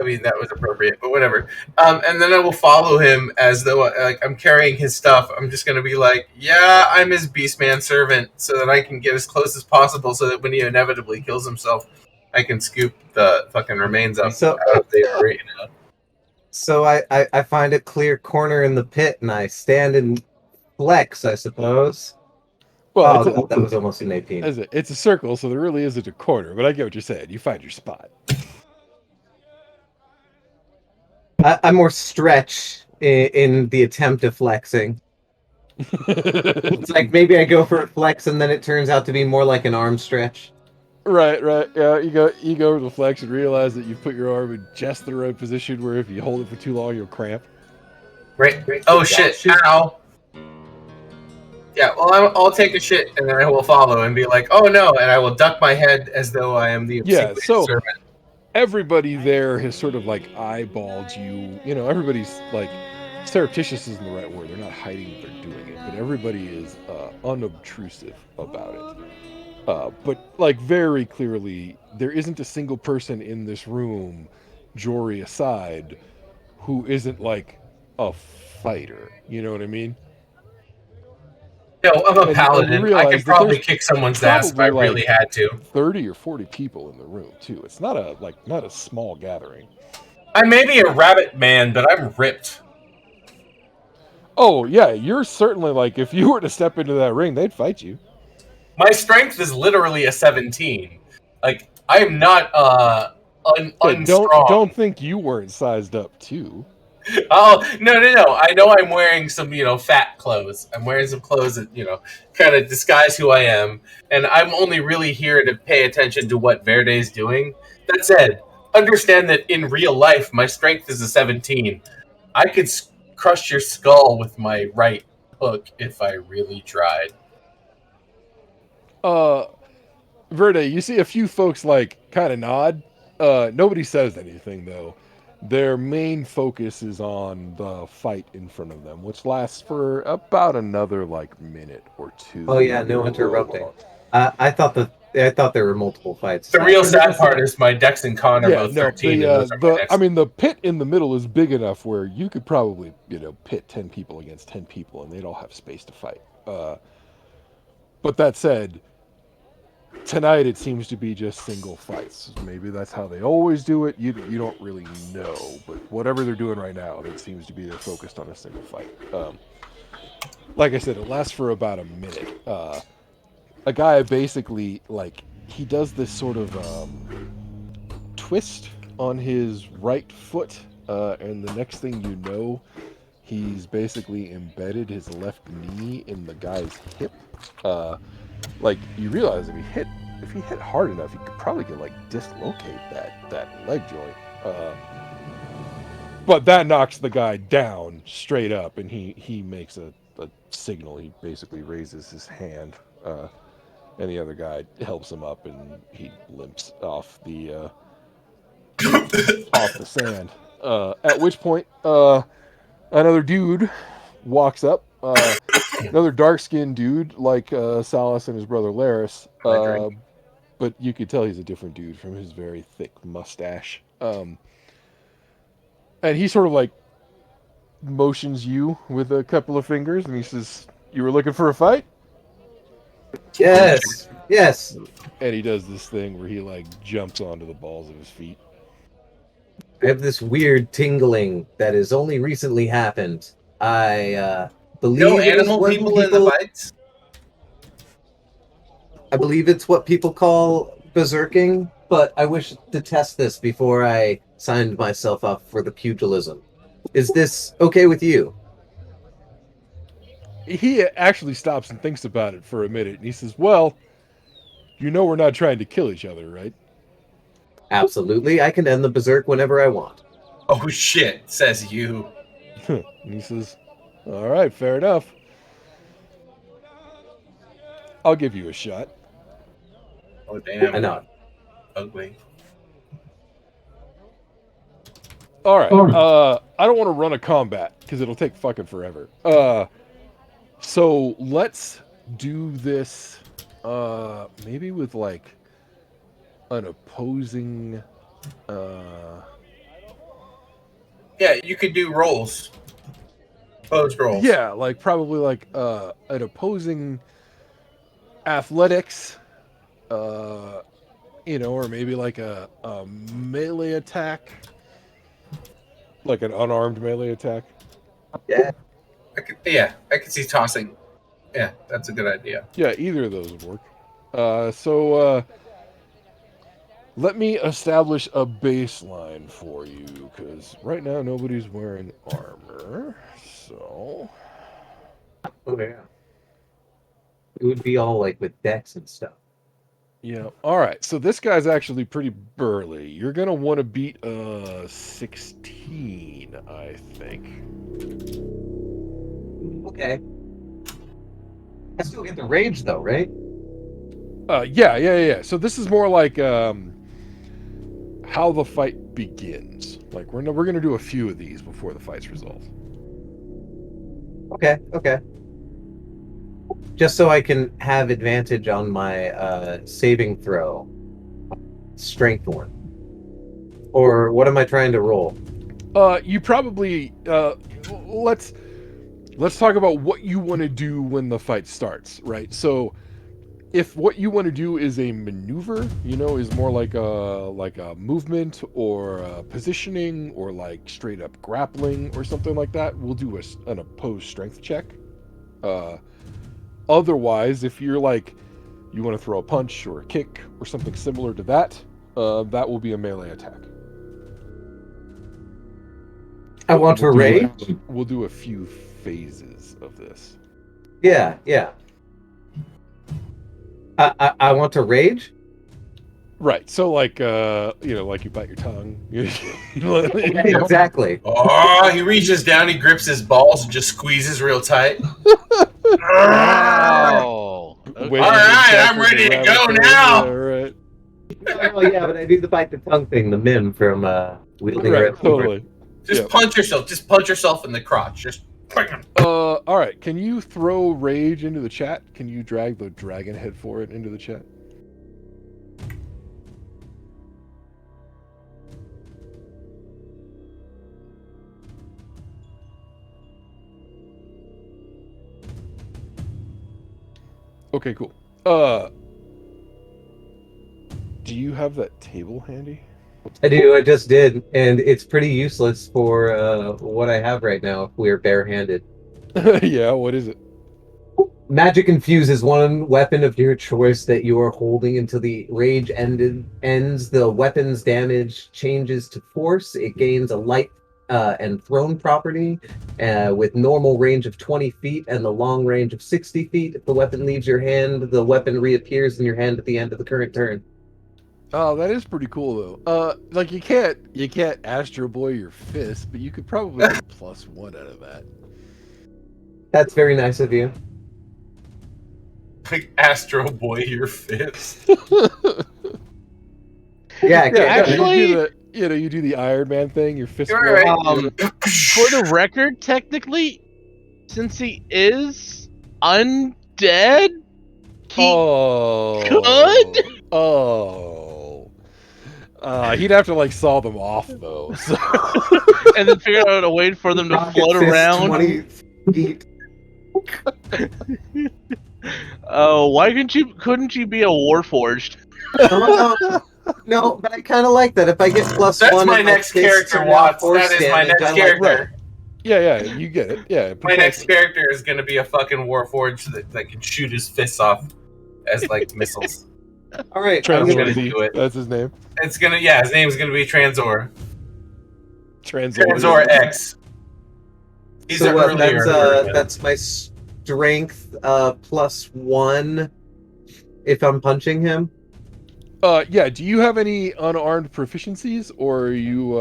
I mean, that was appropriate, but whatever. And then I will follow him as though like I'm carrying his stuff. I'm just gonna be like, yeah, I'm his Beastman servant, so that I can get as close as possible, so that when he inevitably kills himself, I can scoop the fucking remains up So- out of the arena. So I find a clear corner in the pit and I stand and flex, I suppose. Well, Oh, that was almost an 18. it's a circle, so there really isn't a corner. But I get what you're saying. You find your spot. I more stretch in the attempt of flexing. It's like maybe I go for a flex and then it turns out to be more like an arm stretch. Right. Yeah, you go over the flex and realize that you put your arm in just the right position where if you hold it for too long, you'll cramp. Right. Oh shit! Ow. Yeah. Well, I'll take a shit and then I will follow and be like, oh no, and I will duck my head as though I am the obsequious so servant. everybody there has sort of like eyeballed you. You know, everybody's like surreptitious isn't the right word. They're not hiding that they're doing it, but everybody is unobtrusive about it. But like very clearly, there isn't a single person in this room, Jory aside, who isn't like a fighter. You know what I mean? No, I'm a And paladin. I realize could that probably there's kick someone's ass if I probably, really had to. 30 or 40 people in the room too. It's not a small gathering. I may be a rabbit man, but I'm ripped. Oh yeah, you're certainly like if you were to step into that ring, they'd fight you. My strength is literally a 17. Like I am not unstrong. Don't think you weren't sized up too. Oh no! I know I'm wearing some fat clothes. I'm wearing some clothes that kind of disguise who I am, and I'm only really here to pay attention to what Verde's doing. That said, understand that in real life, my strength is a 17. I could crush your skull with my right hook if I really tried. Verde, you see a few folks like kind of nod. Nobody says anything though. Their main focus is on the fight in front of them, which lasts for about another like minute or two. Oh yeah, no interrupting. I thought there were multiple fights. The real sad part is my Dex and Con are both 13. The pit in the middle is big enough where you could probably pit 10 people against 10 people, and they'd all have space to fight. But that said, tonight it seems to be just single fights. Maybe that's how they always do it. You don't really know, but whatever they're doing right now, it seems to be they're focused on a single fight. Like I said, it lasts for about a minute. A guy basically he does this sort of twist on his right foot, and the next thing you know, he's basically embedded his left knee in the guy's hip. You realize if he hit hard enough, he could probably dislocate that leg joint. But that knocks the guy down straight up, and he makes a signal. He basically raises his hand, and the other guy helps him up, and he limps off the off the sand. At which point, another dude walks up. Another dark-skinned dude like Salas and his brother Laris, but you could tell he's a different dude from his very thick mustache. And he sort of motions you with a couple of fingers, and he says, "You were looking for a fight?" Yes. And he does this thing where he jumps onto the balls of his feet. I have this weird tingling that has only recently happened. I believe No animal people in the fights? I believe it's what people call berserking, but I wish to test this before I signed myself up for the pugilism. Is this okay with you? He actually stops and thinks about it for a minute, and he says, "Well, we're not trying to kill each other, right?" Absolutely. I can end the berserk whenever I want. Oh shit, says you. And he says, "All right, fair enough. I'll give you a shot." Oh damn. I know. Ugly. All right. I don't want to run a combat because it'll take fucking forever. So let's do this Maybe with like an opposing. Yeah, you could do rolls. Opposed rolls. Yeah, like probably like an opposing athletics. Or maybe like a melee attack, like an unarmed melee attack. Yeah, I could see tossing. Yeah, that's a good idea. Yeah, either of those would work. So let me establish a baseline for you, because right now nobody's wearing armor. So Oh yeah. It would be all like with decks and stuff. yeah, all right. So this guy's actually pretty burly. You're gonna want to beat 16, I think. Okay. I still get the rage though, right? Yeah. So this is more like how the fight begins. Like we're gonna do a few of these before the fight's resolved. Okay. Just so I can have advantage on my saving throw. Strength one. Or what am I trying to roll? You probably let's talk about what you want to do when the fight starts, right? So if what you want to do is a maneuver, is more like a movement or positioning or like straight up grappling or something like that, we'll do an opposed strength check. Otherwise, if you're like you want to throw a punch or a kick or something similar to that, that will be a melee attack. I want to rage. We'll do a few phases of this. Yeah. I want to rage. Right. So like like you bite your tongue. Exactly. Oh, he reaches down, he grips his balls and just squeezes real tight. Oh. Okay. All right, I'm ready to go now. Yeah, right. Oh yeah, but I do the bite the tongue thing, the mim from wielding Right, Red totally. Just punch yourself. Just punch yourself in the crotch. Just. All right. Can you throw rage into the chat? Can you drag the dragon head for it into the chat? Okay, cool. Do you have that table handy? I do. I just did, and it's pretty useless for what I have right now. If we're barehanded. Yeah. What is it? Magic infuses one weapon of your choice that you are holding until the rage ends. The weapon's damage changes to force. It gains a light and thrown property with normal range of 20 feet and the long range of 60 feet. If the weapon leaves your hand, the weapon reappears in your hand at the end of the current turn. Oh, that is pretty cool though. Like you can't Astro Boy your fist, but you could probably get +1 out of that. That's very nice of you. Like Astro Boy your fist. Yeah, actually, you do the Iron Man thing. Your fist. You're right. For the record, technically, since he is undead, he could. Oh. He'd have to like saw them off though. So. And then figure out a way for them to Rocket float fist, around. 20 feet. Oh, couldn't you be a Warforged? No, but I kind of like that. If I get +1, That's my next character, Watts. That is my next character. Yeah, you get it. Yeah. My next character is going to be a fucking Warforged that can shoot his fists off as like missiles. All right, I'm Transor, gonna do it. That's his name. It's gonna, his name's gonna be Transor. Transor. Transor X. He's so an earlier. that's my strength +1 if I'm punching him. Yeah. Do you have any unarmed proficiencies, or are you?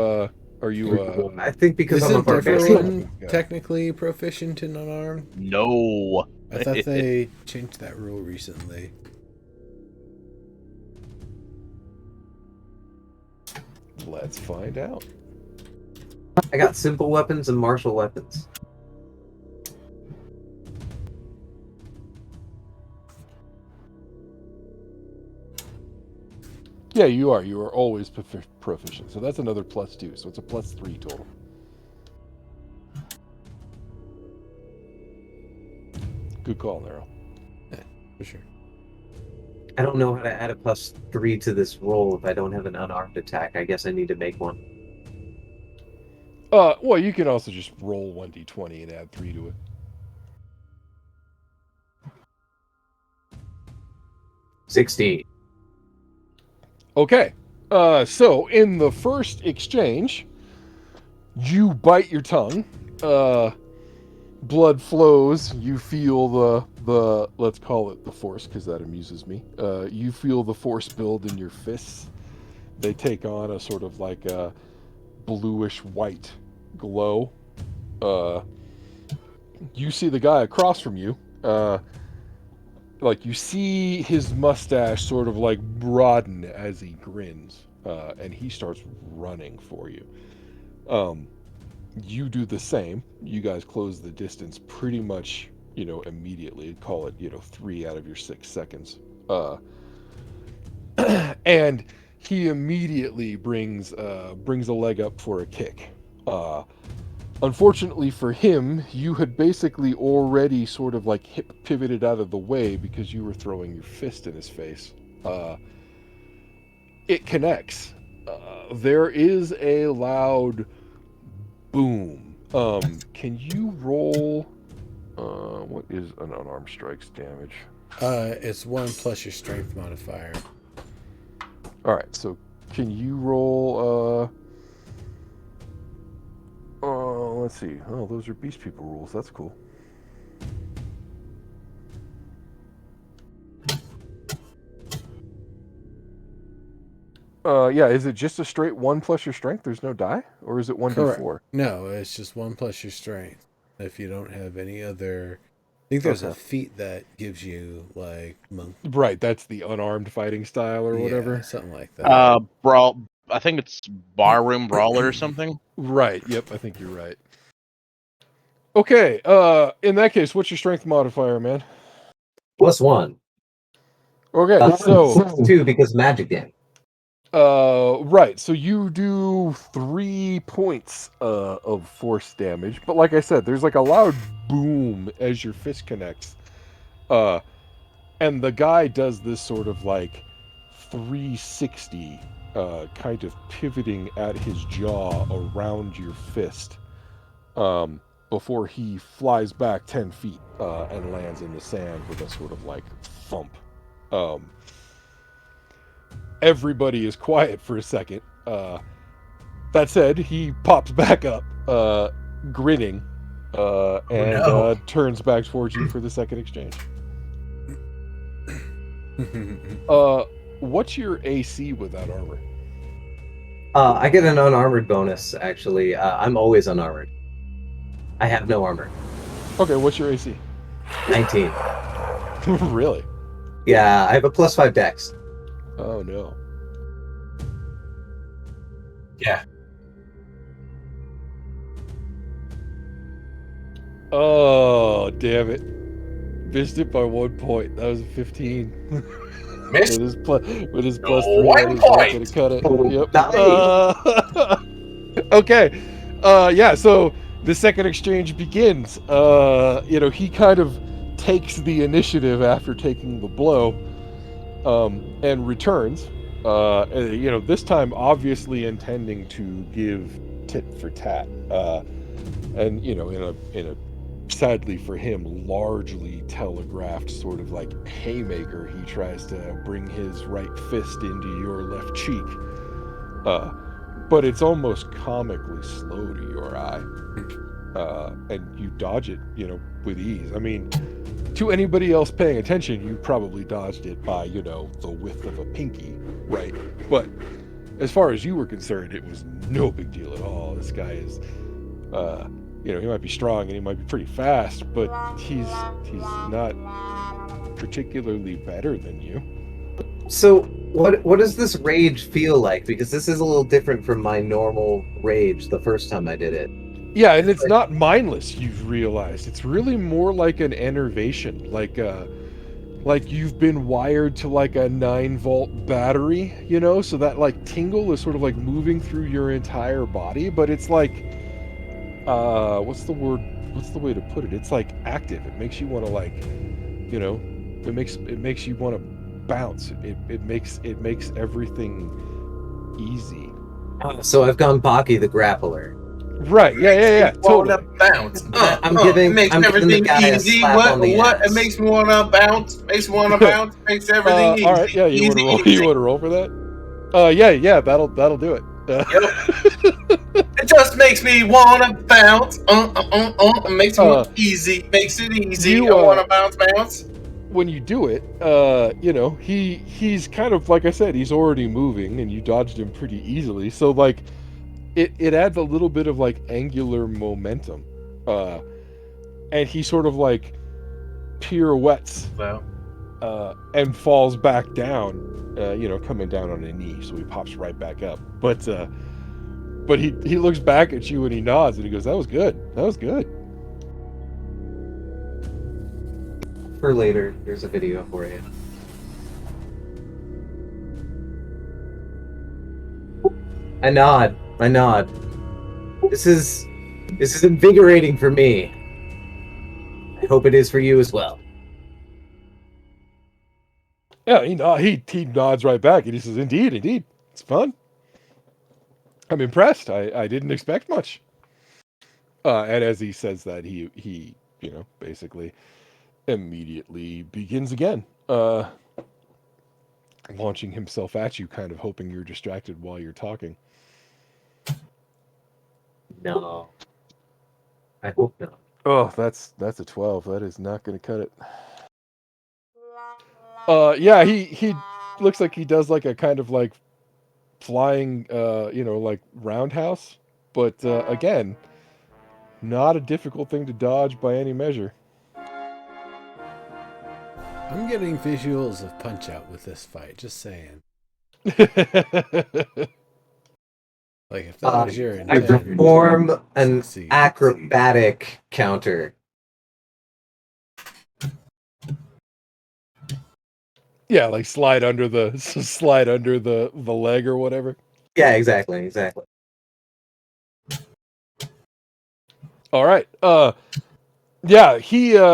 I think because I'm a Isn't barbarian. everyone technically proficient in unarmed? No. I thought they changed that rule recently. Let's find out. I got simple weapons and martial weapons. Yeah, you are. You are always proficient. So that's another +2. So it's a +3 total. Good call, Nero. Yeah, for sure. I don't know how to add a +3 to this roll if I don't have an unarmed attack. I guess I need to make one. Well, you can also just roll 1d20 and add 3 to it. $16. Okay. So in the first exchange, you bite your tongue. Blood flows. You feel the let's call it the force, because that amuses me. You feel the force build in your fists. They take on a sort of like a bluish white glow. You see the guy across from you. Like you see his mustache sort of like broaden as he grins, and he starts running for you. You do the same. You guys close the distance pretty much, immediately. Call it, 3 out of your 6 seconds. And he immediately brings a leg up for a kick. Unfortunately for him, you had basically already sort of like hip pivoted out of the way because you were throwing your fist in his face. It connects. There is a loud boom. Can you roll? What is an unarmed strike's damage? It's 1 plus your strength modifier. All right, so can you roll? Let's see. Oh, those are Beast People rules. That's cool. Yeah, is it just a straight 1 plus your strength? There's no die? Or is it 1d4? No, it's just 1 plus your strength. If you don't have any other... I think there's a feat that gives you, like... Right, that's the unarmed fighting style or whatever. Something like that. Brawl. I think it's Barroom Brawler or something. Right, yep, I think you're right. Okay, in that case, what's your strength modifier, man? +1. Okay, so... 2 because magic damage. Right, so you do 3 points of force damage, but like I said, there's like a loud boom as your fist connects. And the guy does this sort of like 360, kind of pivoting at his jaw around your fist, before he flies back 10 feet, and lands in the sand with a sort of like thump. Everybody is quiet for a second. That said, he pops back up, grinning, and turns back towards you for the second exchange. What's your AC with that armor? I get an unarmored bonus, actually. I'm always unarmored. I have no armor. Okay, what's your AC? 19. Really? Yeah, I have a +5 dex. Oh, no. Yeah. Oh, damn it. Missed it by 1 point. That was a 15. Missed with his +3, 1 point. to cut it. Yep. Nice. Okay. Yeah, so the second exchange begins. He kind of takes the initiative after taking the blow, and returns. This time obviously intending to give tit for tat. And in a sadly for him, largely telegraphed sort of like haymaker, he tries to bring his right fist into your left cheek. But it's almost comically slow to your eye. And you dodge it, with ease. I mean, to anybody else paying attention, you probably dodged it by, the width of a pinky, right? But as far as you were concerned, it was no big deal at all. This guy is, he might be strong and he might be pretty fast, but he's not particularly better than you. So, what does this rage feel like? Because this is a little different from my normal rage the first time I did it. Yeah, and it's not mindless, you've realized. It's really more like an enervation. Like, like you've been wired to like a 9-volt battery, you know, so that like tingle is sort of like moving through your entire body, but it's like what's the way to put it? It's like active. It makes you want to like, you know, it makes you want to bounce. It makes everything easy. So I've gone Baki the grappler. Right. Yeah. Totally. Bounce. I'm giving the guy easy. a slap on the ass. It makes me want to bounce. Makes me want to bounce. Makes everything easy. All right. Yeah. You want to roll? You want to roll for that? Yeah. That'll do it. Yep. It just makes me want to bounce. It makes me easy. Makes it easy. I want to bounce. When you do it, you know, he's kind of, like I said, he's already moving, and you dodged him pretty easily. So like, it adds a little bit of like angular momentum, and he sort of like pirouettes, and falls back down, you know, coming down on a knee. So he pops right back up, but he looks back at you and he nods and he goes, "That was good. That was good." For later, there's a video for you. I nod. This is invigorating for me. I hope it is for you as well. Yeah, he nods right back and he says, "Indeed, it's fun. I'm impressed. I didn't expect much." And as he says that, he you know, basically immediately begins again, launching himself at you, kind of hoping you're distracted while you're talking. No. I hope not. Oh, that's a 12. That is not going to cut it. Yeah, he looks like he does like a kind of like flying, you know, like roundhouse, but again, not a difficult thing to dodge by any measure. I'm getting visuals of Punch-Out with this fight, just saying. Like, if that was your I perform an acrobatic counter. Yeah, like slide under the leg or whatever. Yeah, exactly. All right. Yeah,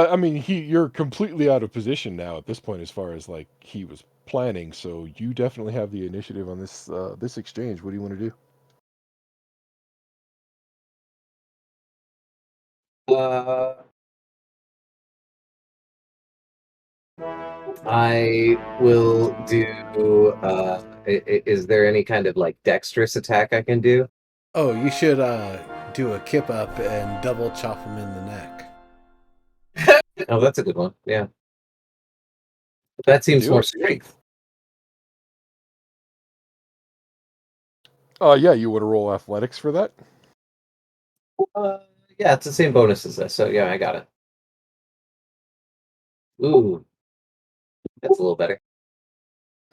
I mean, you're completely out of position now at this point as far as like he was planning, so you definitely have the initiative on this this exchange. What do you want to do? I will do. Is there any kind of like dexterous attack I can do? Oh, you should do a kip up and double chop him in the neck. Oh, that's a good one. Yeah, that seems more strength. Yeah, you want to roll athletics for that? Yeah, it's the same bonus as this, so yeah, I got it. Ooh, that's a little better.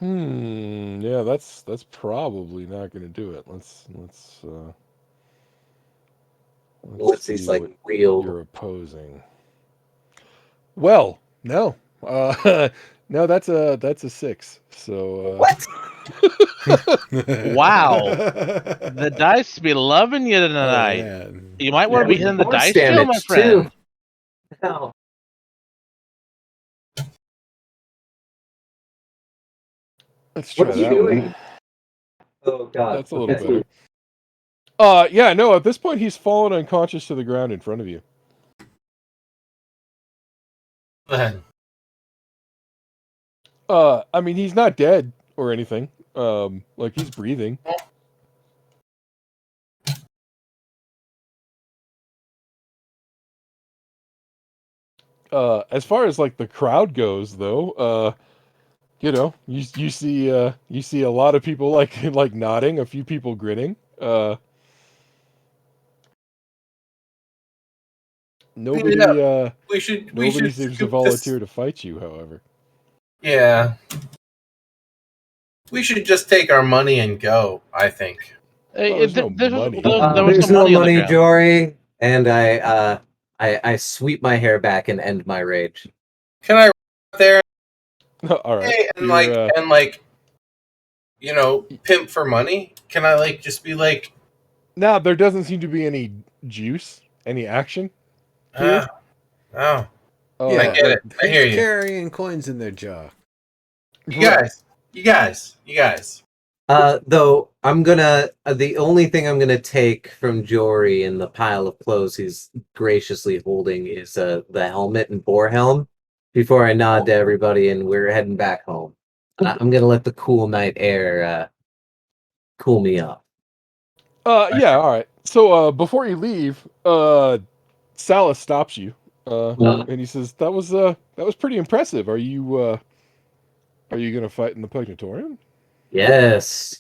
Yeah, that's probably not going to do it. Let's see like real you're opposing. Well, no. No, that's a 6. So what? Wow. The dice be loving you tonight. Oh, you might want to be hitting the dice damage too, my friend. No. Let's try what are you that doing? one. Oh god. That's a little better. Yeah, no, at this point he's fallen unconscious to the ground in front of you. I mean, he's not dead or anything. Like he's breathing. As far as like the crowd goes, though, you know, you see a lot of people like nodding, a few people grinning. Nobody seems to volunteer to fight you, however. Yeah. We should just take our money and go, I think. There's no money. There's no money, Jory, and I sweep my hair back and end my rage. Can I there All right. Hey, and You're, pimp for money. Can I just be like, now there doesn't seem to be any juice, any action here. oh, Uh, I get it. I hear Who's you. carrying coins in their jaw? You guys. Though I'm gonna the only thing I'm gonna take from Jory in the pile of clothes he's graciously holding is the helmet and boar helm. Before I nod to everybody and we're heading back home, I'm gonna let the cool night air cool me up. Yeah, all right. So, before you leave, Salas stops you, and he says, "That was pretty impressive. Are you gonna fight in the Pugnatorium?" Yes.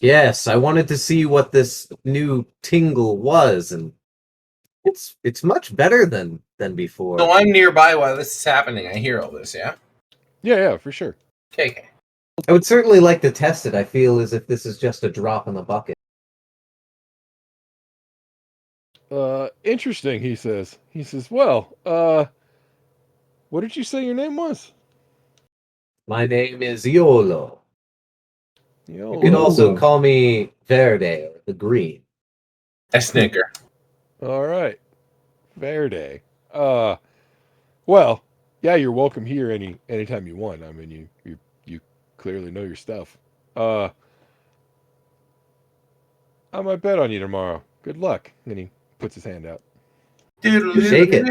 I wanted to see what this new tingle was, and it's much better than before. So I'm nearby while this is happening. I hear all this. Yeah. Yeah, for sure. Okay. I would certainly like to test it. I feel as if this is just a drop in the bucket. Interesting. He says. Well, what did you say your name was? My name is Yolo. Yo, You can also call me Verde or the Green. I snicker. All right, Verde. Well, yeah, you're welcome here anytime you want. I mean, you clearly know your stuff. I might bet on you tomorrow. Good luck. And he puts his hand out. Shake it.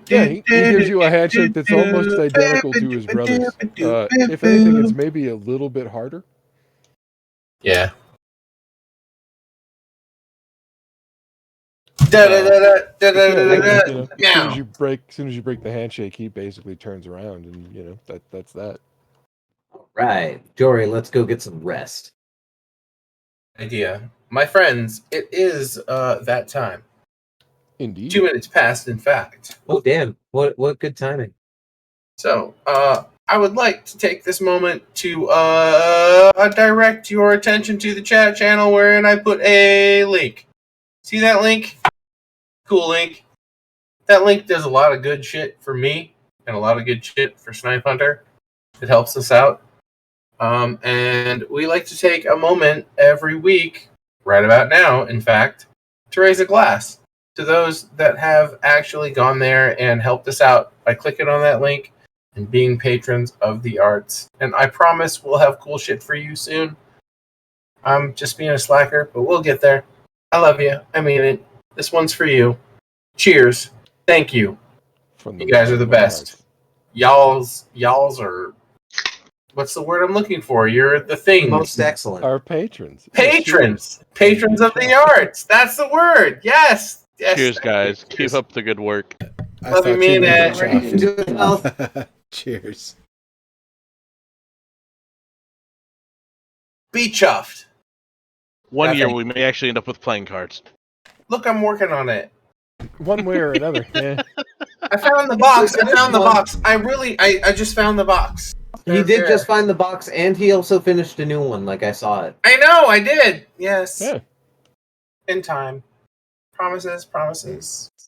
Yeah, he gives you a handshake that's almost identical to his brother's. If anything, it's maybe a little bit harder. Yeah. As soon as you break the handshake, he basically turns around, and that's that. Right. Jory, let's go get some rest. Idea. My friends, it is that time. Indeed. 2 minutes past, in fact. Oh damn. What good timing. So, I would like to take this moment to direct your attention to the chat channel wherein I put a link. See that link? Cool link. That link does a lot of good shit for me and a lot of good shit for Snipe Hunter. It helps us out. And we like to take a moment every week, right about now, in fact, to raise a glass to those that have actually gone there and helped us out by clicking on that link and being patrons of the arts. And I promise we'll have cool shit for you soon. I'm just being a slacker, but we'll get there. I love you. I mean it. This one's for you. Cheers. Thank you. You guys are the best. Y'all's are... What's the word I'm looking for? You're the thing. Most excellent. Our patrons. Patrons. Patrons of the arts. That's the word. Yes. Cheers, guys. Keep up the good work. Love you, mean it. Cheers. Be chuffed. One year Nothing. we may actually end up with playing cards. Look, I'm working on it. One way or another. Yeah. I found the box. I just found the box. He did just find the box, and he also finished a new one, like I saw it. I know, I did. Yes. Yeah. In time. Promises.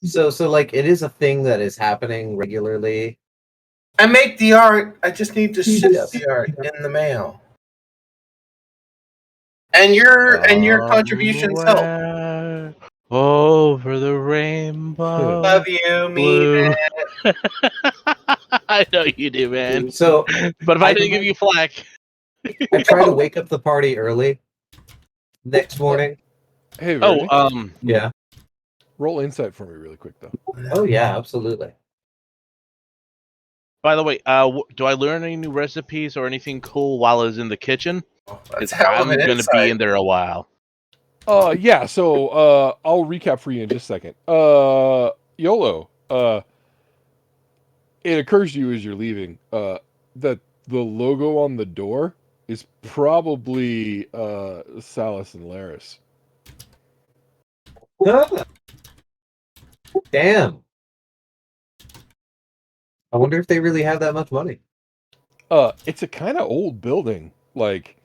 So like it is a thing that is happening regularly. I make the art. I just need to ship the art in the mail. And your contributions help. Over the rainbow. Love you, Blue. me. I know you do, man. So, But if I didn't give you flack. I try to wake up the party early next morning. Hey, Verdi, Yeah. roll insight for me really quick, though. Oh yeah, absolutely. By the way, do I learn any new recipes or anything cool while I was in the kitchen? That's I'm going to be in there a while. Yeah, so I'll recap for you in just a second. YOLO, it occurs to you as you're leaving that the logo on the door is probably Salas and Laris. Damn. I wonder if they really have that much money. It's a kind of old building. Like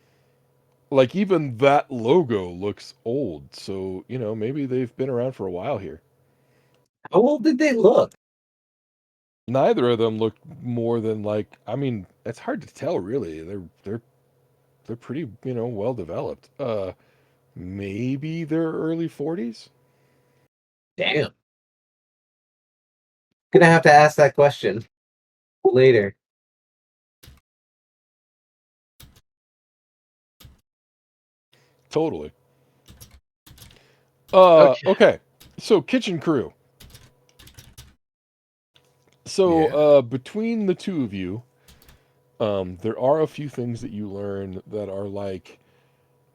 even that logo looks old. So, maybe they've been around for a while here. How old did they look? Neither of them look more than like. I mean, it's hard to tell really. They're pretty well developed. Maybe they're early 40s. Damn. Gonna have to ask that question later. Totally. Okay. Okay. So kitchen crew. So between the two of you, there are a few things that you learn that are like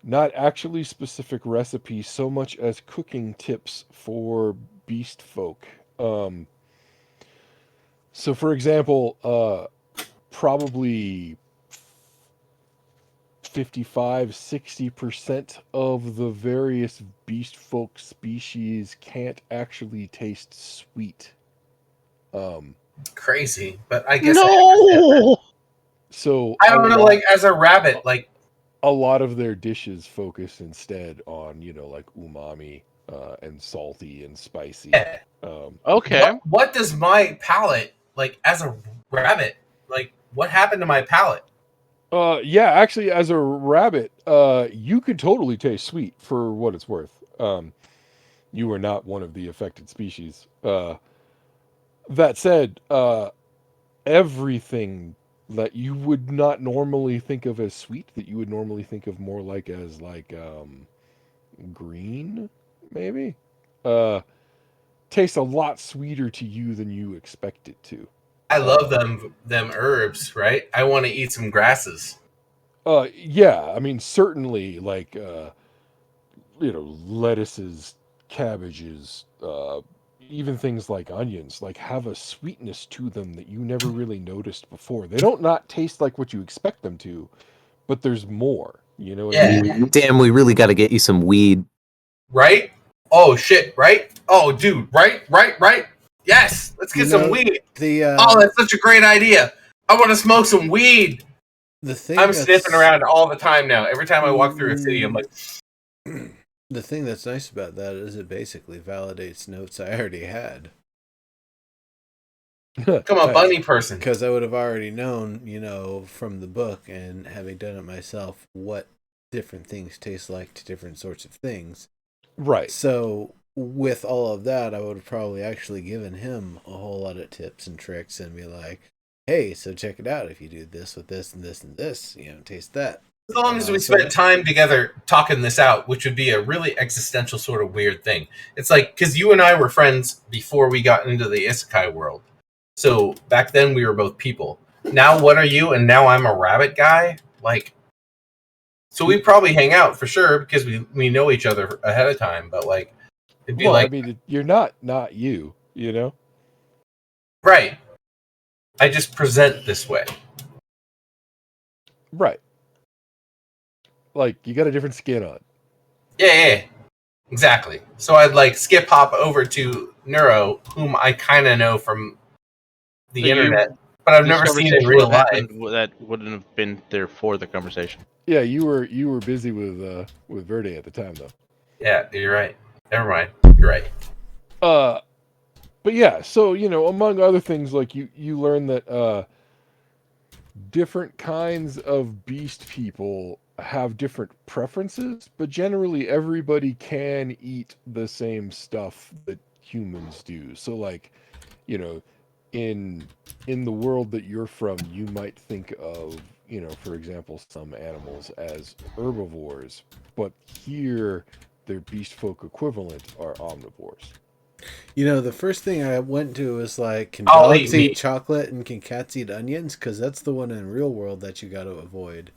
not actually specific recipes so much as cooking tips for beast folk. So for example, probably 55-60% of the various beast folk species can't actually taste sweet. Crazy, but I guess I No. So I don't know. Like as a rabbit, like a lot of their dishes focus instead on like umami and salty and spicy. yeah. Okay. What does my palate like as a rabbit? Like what happened to my palate? Yeah, actually, as a rabbit, you could totally taste sweet for what it's worth. You are not one of the affected species. That said, everything that you would not normally think of as sweet, that you would normally think of more like as like green, maybe, tastes a lot sweeter to you than you expect it to. I love them herbs, right? I want to eat some grasses. Yeah, I mean certainly like lettuces, cabbages, even things like onions, like have a sweetness to them that you never really noticed before. They don't not taste like what you expect them to, but there's more. You know what I mean? Damn, we really got to get you some weed. Right? Oh shit, right? Oh dude, right? Yes, let's get some weed. Oh, that's such a great idea. I want to smoke some weed. The thing I'm sniffing around all the time now. Every time I walk through a city, I'm like, the thing that's nice about that is it basically validates notes I already had. come on, bunny person. Because I would have already known, from the book and having done it myself, what different things taste like to different sorts of things. Right. So with all of that, I would have probably actually given him a whole lot of tips and tricks and be like, hey, so check it out. If you do this with this and this and this, taste that. As long as we spent time together talking this out, which would be a really existential sort of weird thing. It's like, because you and I were friends before we got into the isekai world. So back then we were both people. Now what are you? And now I'm a rabbit guy? Like, so we probably hang out for sure because we know each other ahead of time. But like, it'd be I mean, you're not you, Right. I just present this way. Right. Like, you got a different skin on. Yeah. Exactly. So I'd like skip hop over to Neuro, whom I kind of know from the internet, but I've never seen in real life. That wouldn't have been there for the conversation. Yeah, you were busy with Verde at the time, though. Yeah, you're right. Never mind. You're right. But yeah, so among other things, like you learn that different kinds of beast people have different preferences, but generally everybody can eat the same stuff that humans do. So like, in the world that you're from, you might think of, for example, some animals as herbivores, but here their beast folk equivalent are omnivores. The first thing I went to was like, can dogs eat chocolate and can cats eat onions? Because that's the one in real world that you got to avoid.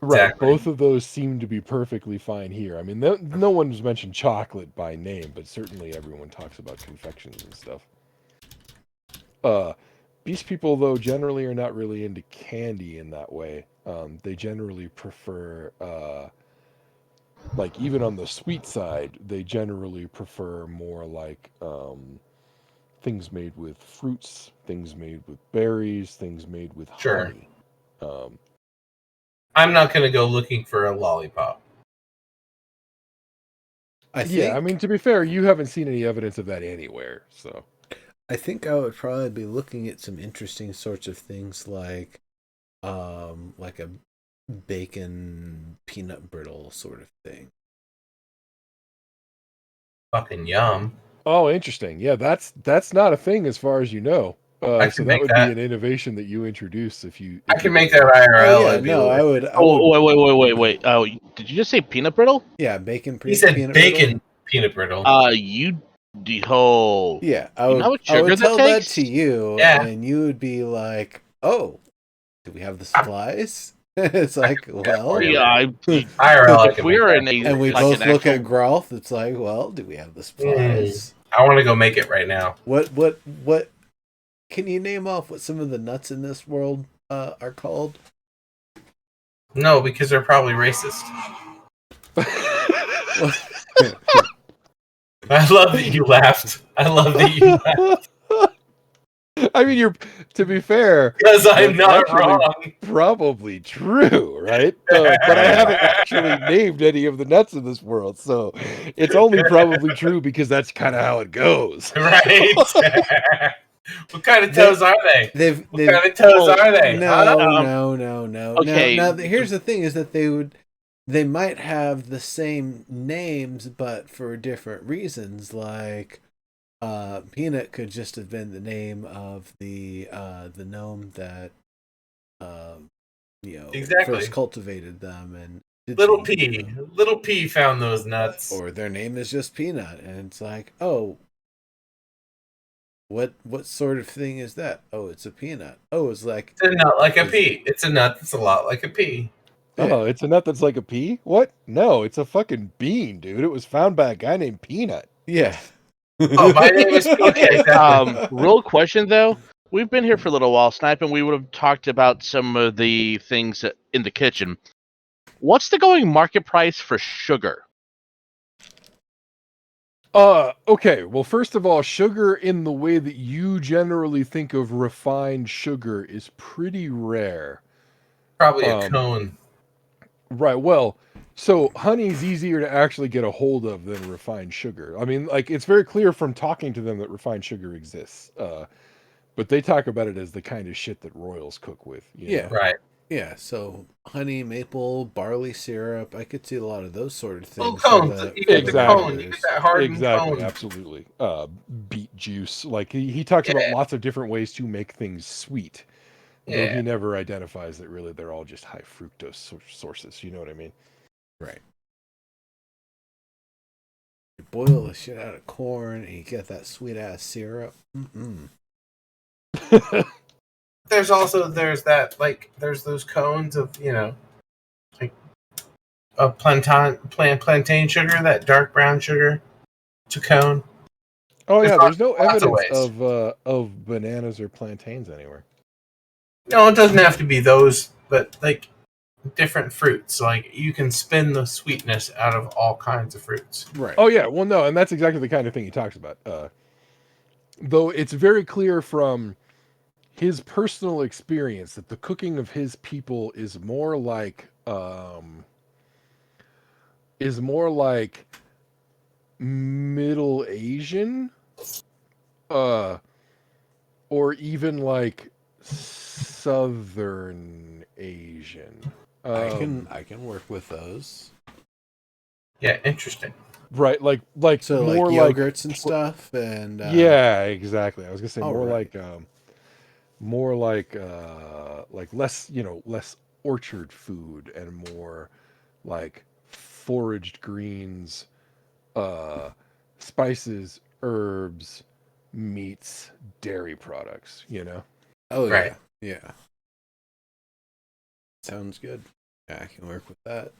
Right. Exactly. Both of those seem to be perfectly fine here. I mean, no one's mentioned chocolate by name, but certainly everyone talks about confections and stuff. Beast people, though, generally are not really into candy in that way. They generally prefer, like, even on the sweet side, they generally prefer more like things made with fruits, things made with berries, things made with honey. I'm not going to go looking for a lollipop. I mean, to be fair, you haven't seen any evidence of that anywhere, so. I think I would probably be looking at some interesting sorts of things like a bacon peanut brittle sort of thing. Fucking yum. Oh, interesting. Yeah, that's not a thing as far as you know. I So can that make would be that. an innovation that you introduce if you. I If can you make did that IRL. Oh yeah, It'd be no, I lit. would. Wait. Oh, did you just say peanut brittle? Yeah, bacon He said peanut bacon brittle. peanut brittle. Yeah, You know how much I sugar would that tell that takes? to you, Yeah. and you would be like, "Oh, do we have the supplies?" It's like, well, you. Yeah, IRL, I if can we make were that. in a and we like an both look at actual, Growth. It's like, well, do we have the Mm. supplies? I want to go make it right now. What? Can you name off what some of the nuts in this world are called? No, because they're probably racist. I love that you laughed. I love that you laughed. I mean, to be fair, Because I'm that's not actually wrong. probably true, right? But I haven't actually named any of the nuts in this world, so it's only probably true because that's kind of how it goes. Right? What kind of toes are they? They've What kind of toes Oh, are they? Huh? no. Okay. Here's the thing: is that they might have the same names, but for different reasons. Like, Peanut could just have been the name of the gnome that Exactly. first cultivated them, and Little P found those nuts. or their name is just Peanut, and it's like, oh, what sort of thing is that? Oh, it's a peanut. Oh, it's like, It's a nut like a pea. It's a nut that's a lot like a pea. Oh, it's a nut that's like a pea? What? No, it's a fucking bean, dude. It was found by a guy named Peanut. yeah. Oh, my name is okay. Exactly. Real question though. We've been here for a little while, Snipe, and we would have talked about some of the things in the kitchen. What's the going market price for sugar? Okay. Well, first of all, sugar in the way that you generally think of refined sugar is pretty rare. Probably a cone. Right. Well, so honey's easier to actually get a hold of than refined sugar. I mean, like it's very clear from talking to them that refined sugar exists. But they talk about it as the kind of shit that royals cook with. You know? Right. Yeah, so honey, maple, barley syrup. I could see a lot of those sort of Little things. cones. You get the cone. You get that hardened Exactly, cone. absolutely. Beet juice. Like he talks about lots of different ways to make things sweet. Though he never identifies that really they're all just high fructose sources. You know what I mean? Right. You boil the shit out of corn and you get that sweet ass syrup. Mm-mm. There's those cones of like of plantain sugar, that dark brown sugar to cone. Oh yeah, there's no lots of evidence ways. of bananas or plantains anywhere. No, it doesn't have to be those, but like different fruits. Like you can spin the sweetness out of all kinds of fruits. Right. Oh yeah, well no, and that's exactly the kind of thing he talks about. Though it's very clear from his personal experience that the cooking of his people is more like Middle Asian, or even like Southern Asian. I can work with those. Yeah, interesting. Right, like So like more yogurts and stuff, and yeah, exactly. I was gonna say more right. like less less orchard food and more like foraged greens, spices, herbs, meats, dairy products. Oh yeah, Right. yeah. Sounds good. Yeah, I can work with that.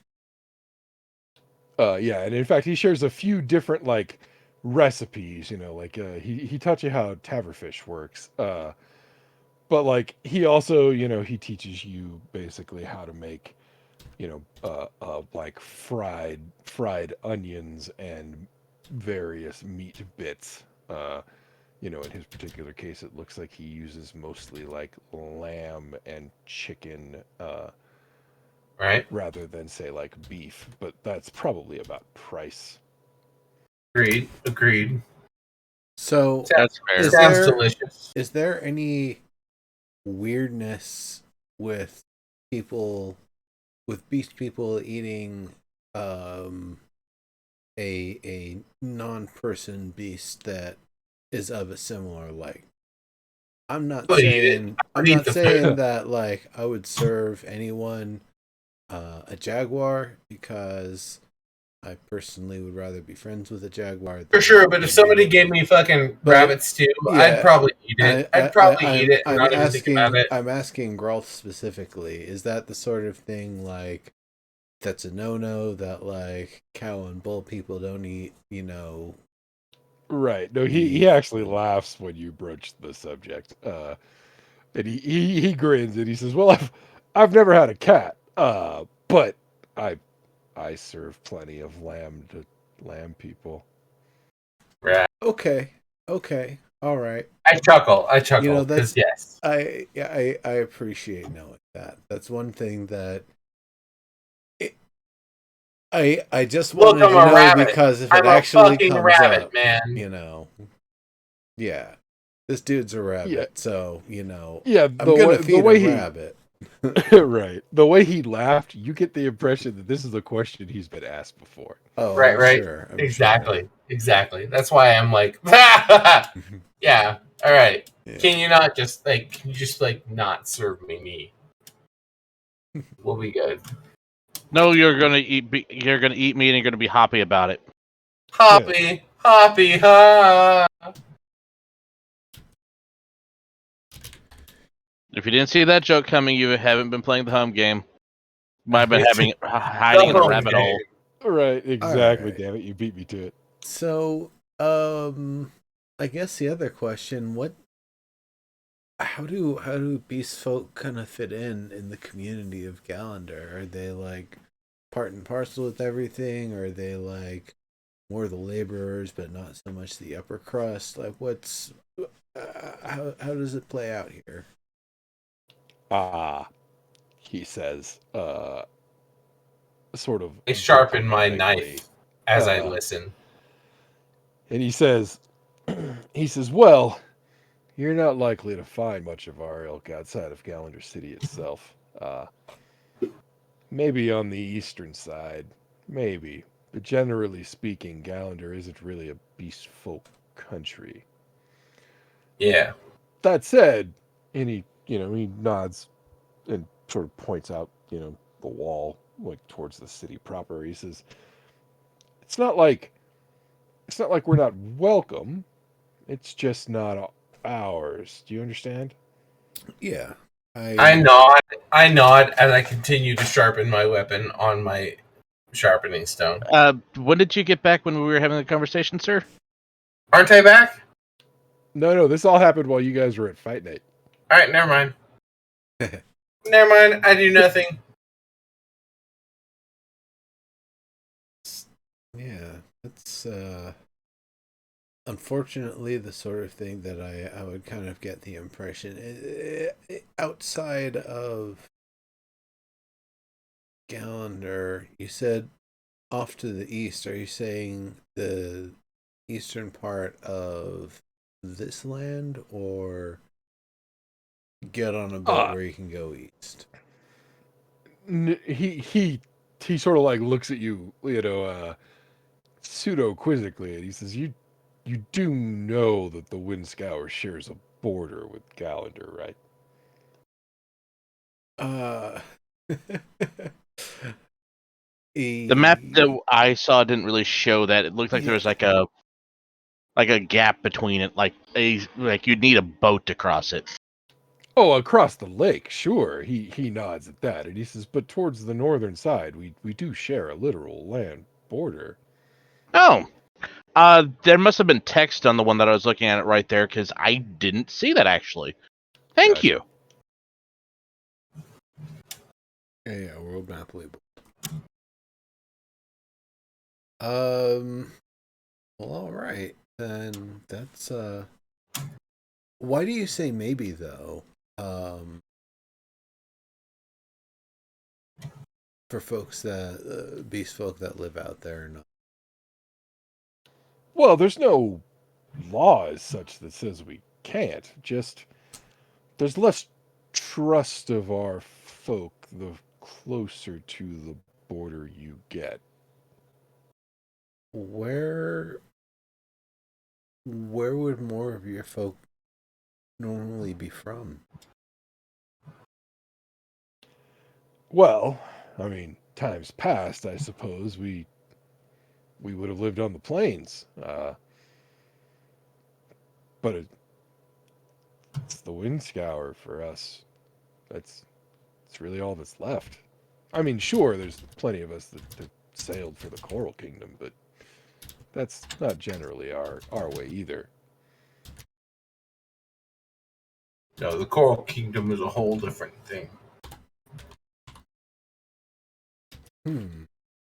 Yeah, and in fact, he shares a few different like recipes. Like he taught you how taverfish works. But like he also, he teaches you basically how to make, like fried onions and various meat bits. In his particular case, it looks like he uses mostly like lamb and chicken, Right. rather than say like beef. But that's probably about price. Agreed. So That's fair. Is Sounds there- delicious. is there any weirdness with beast people eating a non-person beast that is of a similar like? I'm not Would eat saying it. I'm Would eat not the saying that like I would serve anyone a jaguar, because I personally would rather be friends with a jaguar. For sure, but if somebody gave me fucking But- rabbit stew, yeah, I'd probably eat it. I'd probably eat it and not even think about it. I'm asking Growth specifically. Is that the sort of thing like that's a no-no, that like cow and bull people don't eat? You know, Right. No, he actually laughs when you broach the subject. And he grins and he says, "Well, I've never had a cat. But I serve plenty of lamb people." Right. okay, all right. I chuckle You know, because yes. I appreciate knowing that. That's one thing that I just Look, wanted I'm to a know, rabbit. because if I'm it a actually fucking comes rabbit, up, man. you know, yeah, this dude's a rabbit, Yeah. so you know, Yeah, I'm gonna feed the way a rabbit. right. The way he laughed, you get the impression that this is a question he's been asked before. Oh, Right, I'm right. sure. I'm Exactly. That's why I'm like, sure. yeah. All right. Yeah. Can you not just like? Can you just like not serve me meat? We'll be good. No, you're gonna eat meat and you're gonna be happy about it. Hoppy, ha. If you didn't see that joke coming, you haven't been playing the home game. Might have been hiding in a home rabbit game. hole. Right, exactly. right. Damn it, you beat me to it. So, I guess the other question: how do beast folk kind of fit in the community of Galander? Are they like part and parcel with everything? Are they like more the laborers, but not so much the upper crust? Like, how does it play out here? He says, sort of. I sharpen my diplomatically, knife as I listen. and he says, "Well, you're not likely to find much of our ilk outside of Galander City itself. Maybe on the eastern side, maybe, but generally speaking, Galander isn't really a beast folk country. Yeah. That said," and he nods and sort of points out, the wall, like towards the city proper. He says, it's not like we're not welcome. It's just not ours. Do you understand?" Yeah, I nod as I continue to sharpen my weapon on my sharpening stone. When did you get back when we were having the conversation, sir? Aren't I back? No, this all happened while you guys were at Fight Night. All right, never mind. Never mind. I do nothing. Yeah, that's unfortunately the sort of thing that I would kind of get the impression outside of Galander. You said off to the east. Are you saying the eastern part of this land, or get on a boat where you can go east? He sort of like looks at you, pseudo quizzically, and he says, "You do know that the Windscour shares a border with Galander, right?" The map that I saw didn't really show that. It looked like there was like a gap between it, like you'd need a boat to cross it. Oh, across the lake, sure. He nods at that, and he says, "But towards the northern side, we do share a literal land border." Oh, there must have been text on the one that I was looking at right there, because I didn't see that actually. Thank Gotcha. you. Yeah, world map label. Well, all right, then that's why do you say maybe though? For folks that beast folk that live out there, or not? Well, there's no law is such that says we can't. Just there's less trust of our folk the closer to the border you get. Where would more of your folk normally be from? Well, I mean, times past, I suppose we would have lived on the plains, but it's the wind scour for us. It's really all that's left. I mean, sure, there's plenty of us that sailed for the Coral Kingdom, but that's not generally our way either. No, the Coral Kingdom is a whole different thing.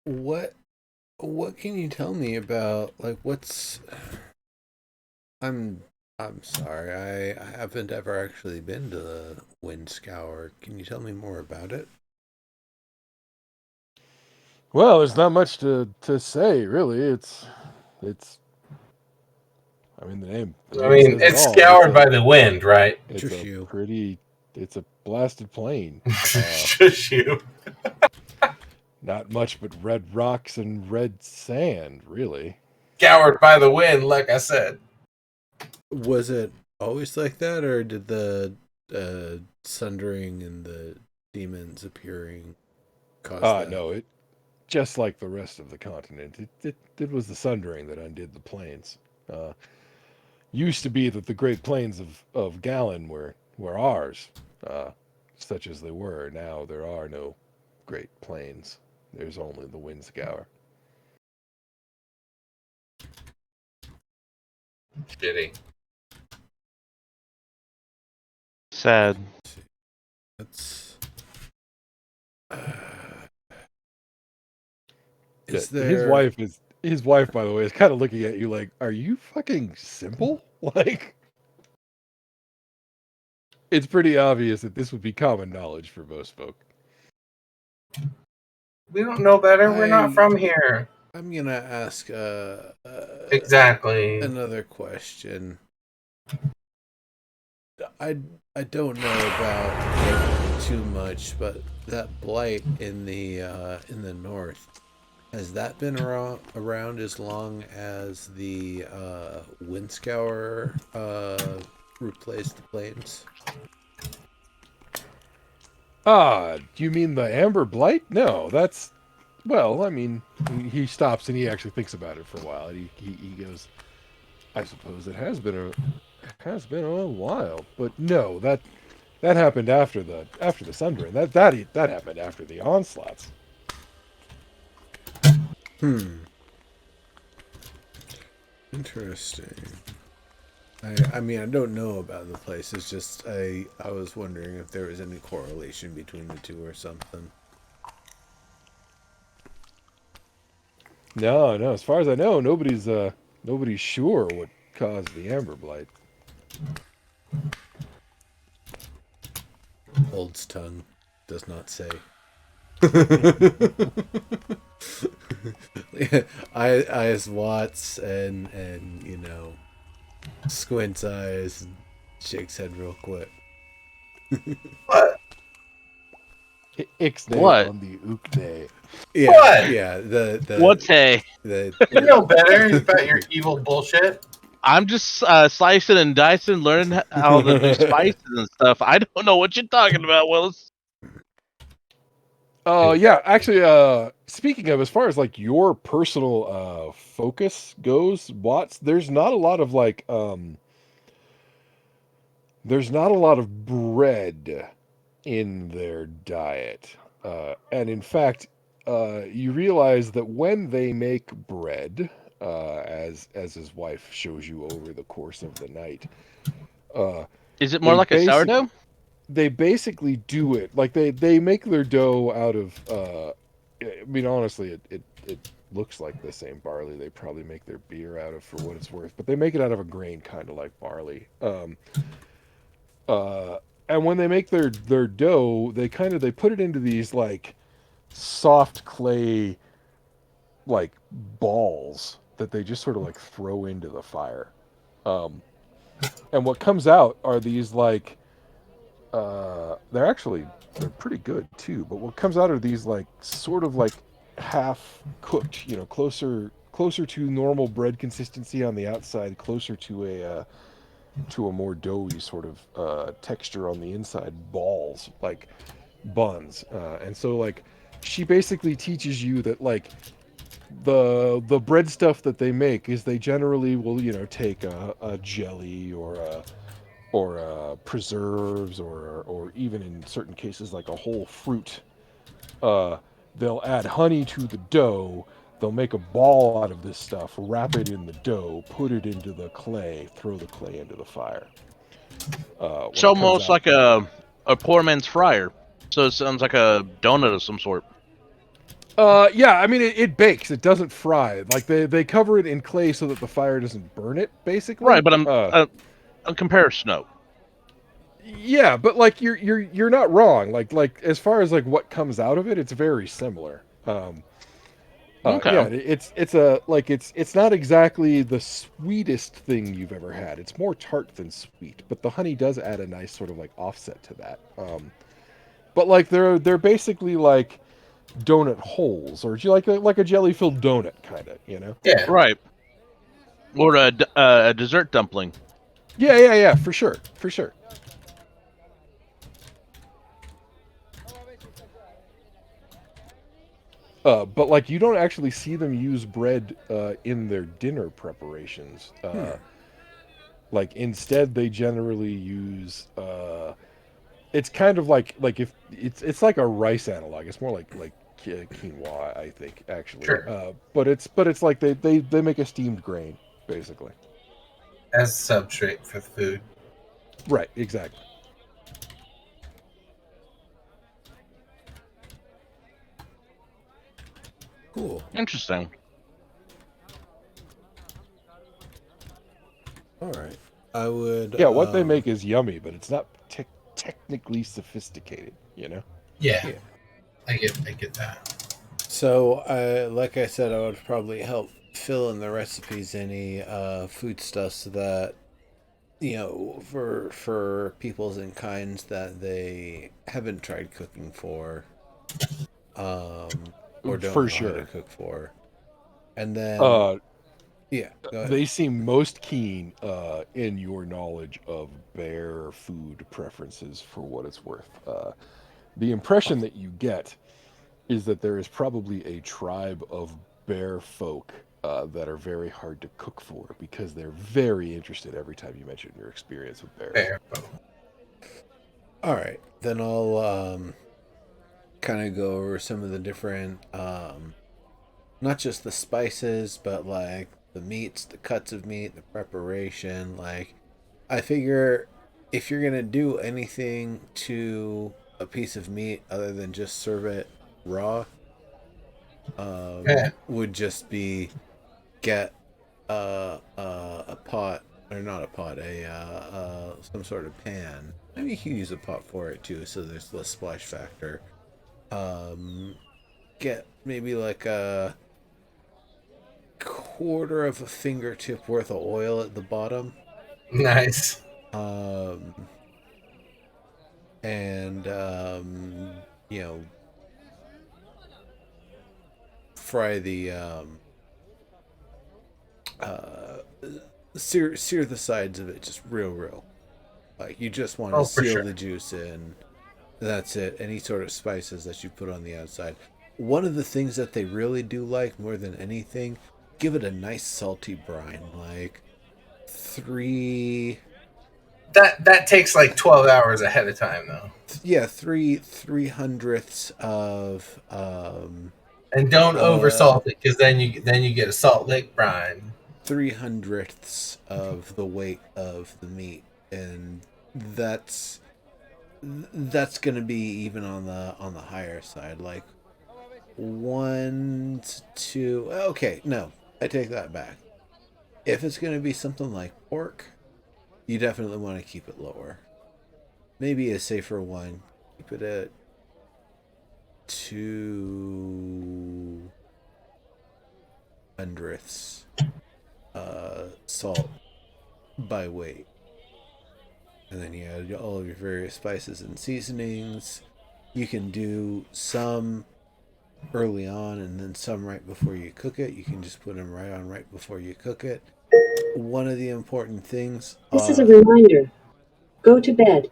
What can you tell me about, like, what's... I'm sorry, I haven't ever actually been to the Wind Scour. Can you tell me more about it? Well, there's not much to say, really. It's I mean, the name I mean, says it it's all. scoured by the wind, right? It's Shush you. It's a blasted plain. Shush you. Not much but red rocks and red sand, really. Scoured by the wind, like I said. Was it always like that, or did the sundering and the demons appearing cause that? No, it just like the rest of the continent. It was the sundering that undid the plains. Used to be that the Great Plains of Gallon were ours, such as they were. Now there are no Great Plains. There's only the Windscour. Shitty. Sad. That's... His wife, by the way, is kind of looking at you like, "Are you fucking simple?" Like, it's pretty obvious that this would be common knowledge for most folk. We don't know better. We're not from here. I'm gonna ask Exactly. another question. I don't know about it too much, but that blight in the north, has that been around as long as the Windscour replaced the plains? Do you mean the Amber Blight? No, that's... Well, I mean, he stops and he actually thinks about it for a while. And he goes, I suppose it has been a while, but no, that happened after the sundering. That happened after the onslaughts. Interesting. I mean, I don't know about the place. It's just I was wondering if there was any correlation between the two or something. No. As far as I know, nobody's sure what caused the Amber Blight. Old's tongue does not say. Eyes Watts and you know, squints eyes and shakes head real quick. What? Ixnay What? on the Uknay. Yeah, What? yeah. The What's a? You know better about your evil bullshit. I'm just slicing and dicing, learning how the new spices and stuff. I don't know what you're talking about, Willis. Yeah, actually, speaking of, as far as like your personal focus goes, Watts, there's not a lot of like there's not a lot of bread in their diet. And in fact, you realize that when they make bread, as his wife shows you over the course of the night, Is it more like a sourdough? they basically do it like they make their dough out of I mean, honestly, it looks like the same barley they probably make their beer out of, for what it's worth, but they make it out of a grain kind of like barley. And when they make their dough, they put it into these like soft clay like balls that they just sort of like throw into the fire. And what comes out are these like they're pretty good too. But what comes out are these like sort of like half cooked, closer to normal bread consistency on the outside, closer to a more doughy sort of texture on the inside, balls like buns. And so like she basically teaches you that like the bread stuff that they make is they generally will take a jelly or preserves or even in certain cases like a whole fruit. uh, they'll add honey to the dough. They'll make a ball out of this stuff, wrap it in the dough, put it into the clay, throw the clay into the fire. It's When it comes almost out, like a poor man's fryer. So it sounds like a donut of some sort. yeah, I mean it bakes. It doesn't fry. Like they cover it in clay so that the fire doesn't burn it. Basically, Right, but a comparison note. yeah, but like you're not wrong. Like as far as like what comes out of it, it's very similar. Okay. Yeah, it's not exactly the sweetest thing you've ever had. It's more tart than sweet, but the honey does add a nice sort of like offset to that. But like they're basically like donut holes, or like a jelly filled donut kind of, Yeah. Right. Or a dessert dumpling. Yeah, for sure, for sure. But like you don't actually see them use bread in their dinner preparations. Like instead, they generally use. It's kind of like if it's like a rice analog. It's more like quinoa, I think, actually. Sure. But it's like they make a steamed grain, basically. As substrate for the food. Right. Exactly. Cool. Interesting. All right. I would. Yeah. What they make is yummy, but it's not technically sophisticated. Yeah. Yeah. I get that. So, like I said, I would probably help fill in the recipes, any foodstuffs that for peoples and kinds that they haven't tried cooking for, or don't For know how to sure. cook for, and then yeah, go ahead. They seem most keen in your knowledge of bear food preferences, for what it's worth. The impression that you get is that there is probably a tribe of bear folk that are very hard to cook for, because they're very interested every time you mention your experience with bears. Fair. All right, then I'll kind of go over some of the different, not just the spices, but like the meats, the cuts of meat, the preparation. Like, I figure if you're gonna do anything to a piece of meat other than just serve it raw, Yeah. would just be get a pot, or not a pot, some sort of pan. I mean, you can use a pot for it too, so there's less splash factor. Get maybe like a quarter of a fingertip worth of oil at the bottom. Nice. And fry the sear the sides of it just real. Like, you just want to For seal sure. the juice in. That's it. Any sort of spices that you put on the outside. One of the things that they really do like more than anything, give it a nice salty brine. Like That takes like 12 hours ahead of time though. yeah, three hundredths of And don't oversalt it, because then you get a Salt Lake brine. 300ths of the weight of the meat, and that's gonna be even on the higher side, like 1 to 2. Okay, no, I take that back. If it's gonna be something like pork, you definitely want to keep it lower. Maybe a safer one, keep it at 200ths salt. by weight. And then you add all of your various spices and seasonings. You can do some early on and then some right before you cook it. You can just put them right before you cook it. One of the important things. This is a reminder. Go to bed.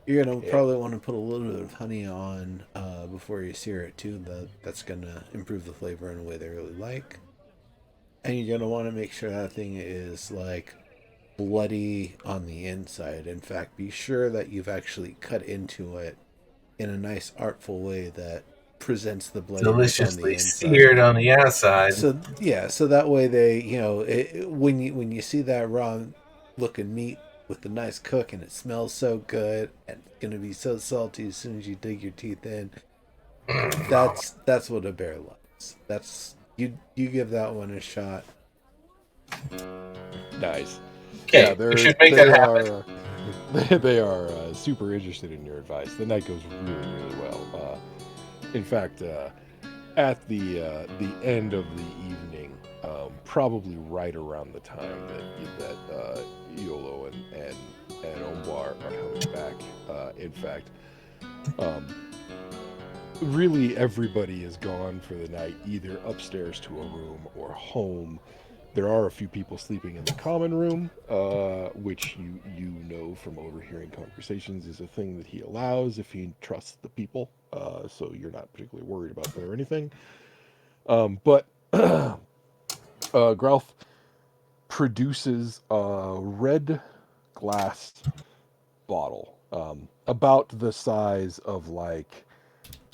You're gonna probably want to put a little bit of honey on before you sear it too. That's gonna improve the flavor in a way they really like. And you're gonna want to make sure that thing is like bloody on the inside. In fact, be sure that you've actually cut into it in a nice artful way that presents the bloodiness on the Deliciously inside. seared on the outside. So yeah, so that way they, when you see that raw looking meat with the nice cook and it smells so good and it's gonna be so salty as soon as you dig your teeth in. That's what a bear loves. That's you give that one a shot. Nice. Okay, Yeah, we should make that happen. They are super interested in your advice. The night goes really, really well. In fact, at the end of the evening, probably right around the time that Iolo and Ombar are coming back. In fact, really everybody is gone for the night, either upstairs to a room or home. There are a few people sleeping in the common room, which you know from overhearing conversations is a thing that he allows if he trusts the people. So you're not particularly worried about that or anything. But Growth produces a red glass bottle, about the size of like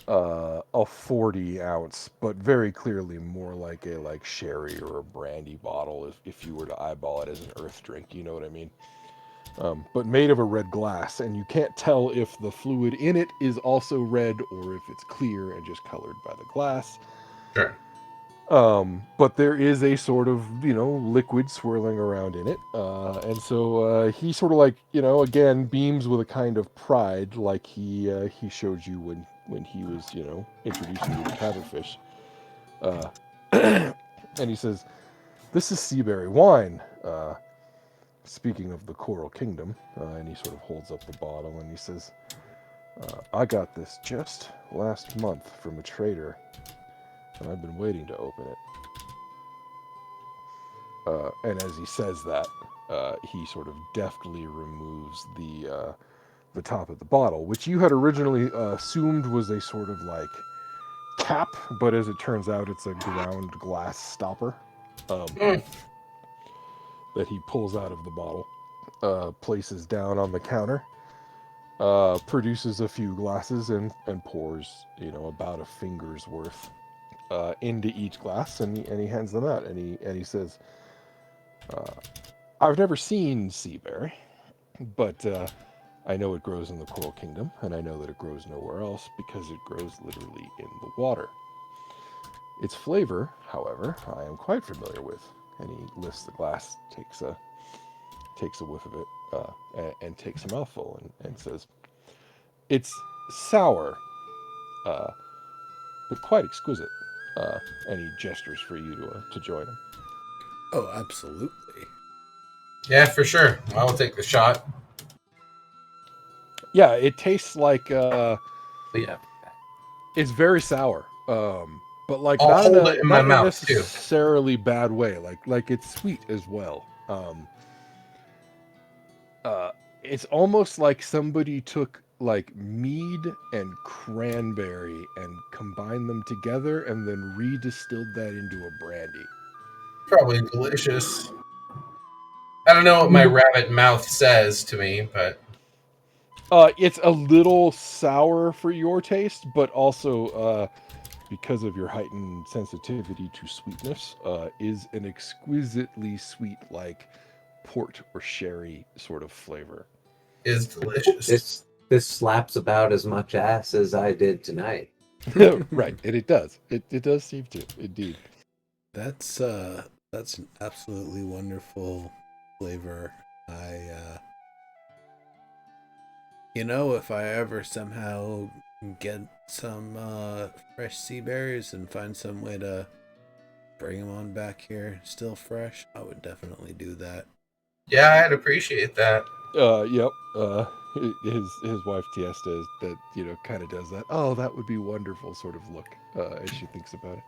a 40 ounce, but very clearly more like a sherry or a brandy bottle if you were to eyeball it as an earth drink, you know what I mean? But made of a red glass, and you can't tell if the fluid in it is also red or if it's clear and just colored by the glass. Sure. But there is a sort of, liquid swirling around in it. And so he sort of like, again, beams with a kind of pride like he showed you when he was, introducing you to Catherfish. And he says, "This is Seaberry wine. Speaking of the Coral Kingdom," and he sort of holds up the bottle and he says, "I got this just last month from a trader, and I've been waiting to open it." And as he says that, he sort of deftly removes the top of the bottle, which you had originally assumed was a sort of like cap, but as it turns out, it's a ground glass stopper that he pulls out of the bottle, places down on the counter, produces a few glasses and pours, about a finger's worth into each glass, and he hands them out, and he says, "I've never seen Seaberry, but I know it grows in the Coral Kingdom, and I know that it grows nowhere else because it grows literally in the water. Its flavor, however, I am quite familiar with." And he lifts the glass, takes a whiff of it, and takes a mouthful, and says, "It's sour, but quite exquisite." And he gestures for you to join him. Oh, absolutely. Yeah, for sure. I will take the shot. Yeah, it tastes like But yeah. it's very sour, but like I'll not hold it in my not in a mouth, too. necessarily bad way. Like it's sweet as well. It's almost like somebody took like mead and cranberry and combined them together and then redistilled that into a brandy. Probably delicious. I don't know what my rabbit mouth says to me, but It's a little sour for your taste, but also because of your heightened sensitivity to sweetness, is an exquisitely sweet, like port or sherry sort of flavor. is delicious. This slaps about as much ass as I did tonight. Right, and it does. It does seem to, indeed. That's an absolutely wonderful flavor. If I ever somehow get some fresh sea berries and find some way to bring them on back here still fresh, I would definitely do that. Yeah, I'd appreciate that. Yep. His wife Tiesta is that kind of does that. Oh, that would be wonderful sort of look as she thinks about it.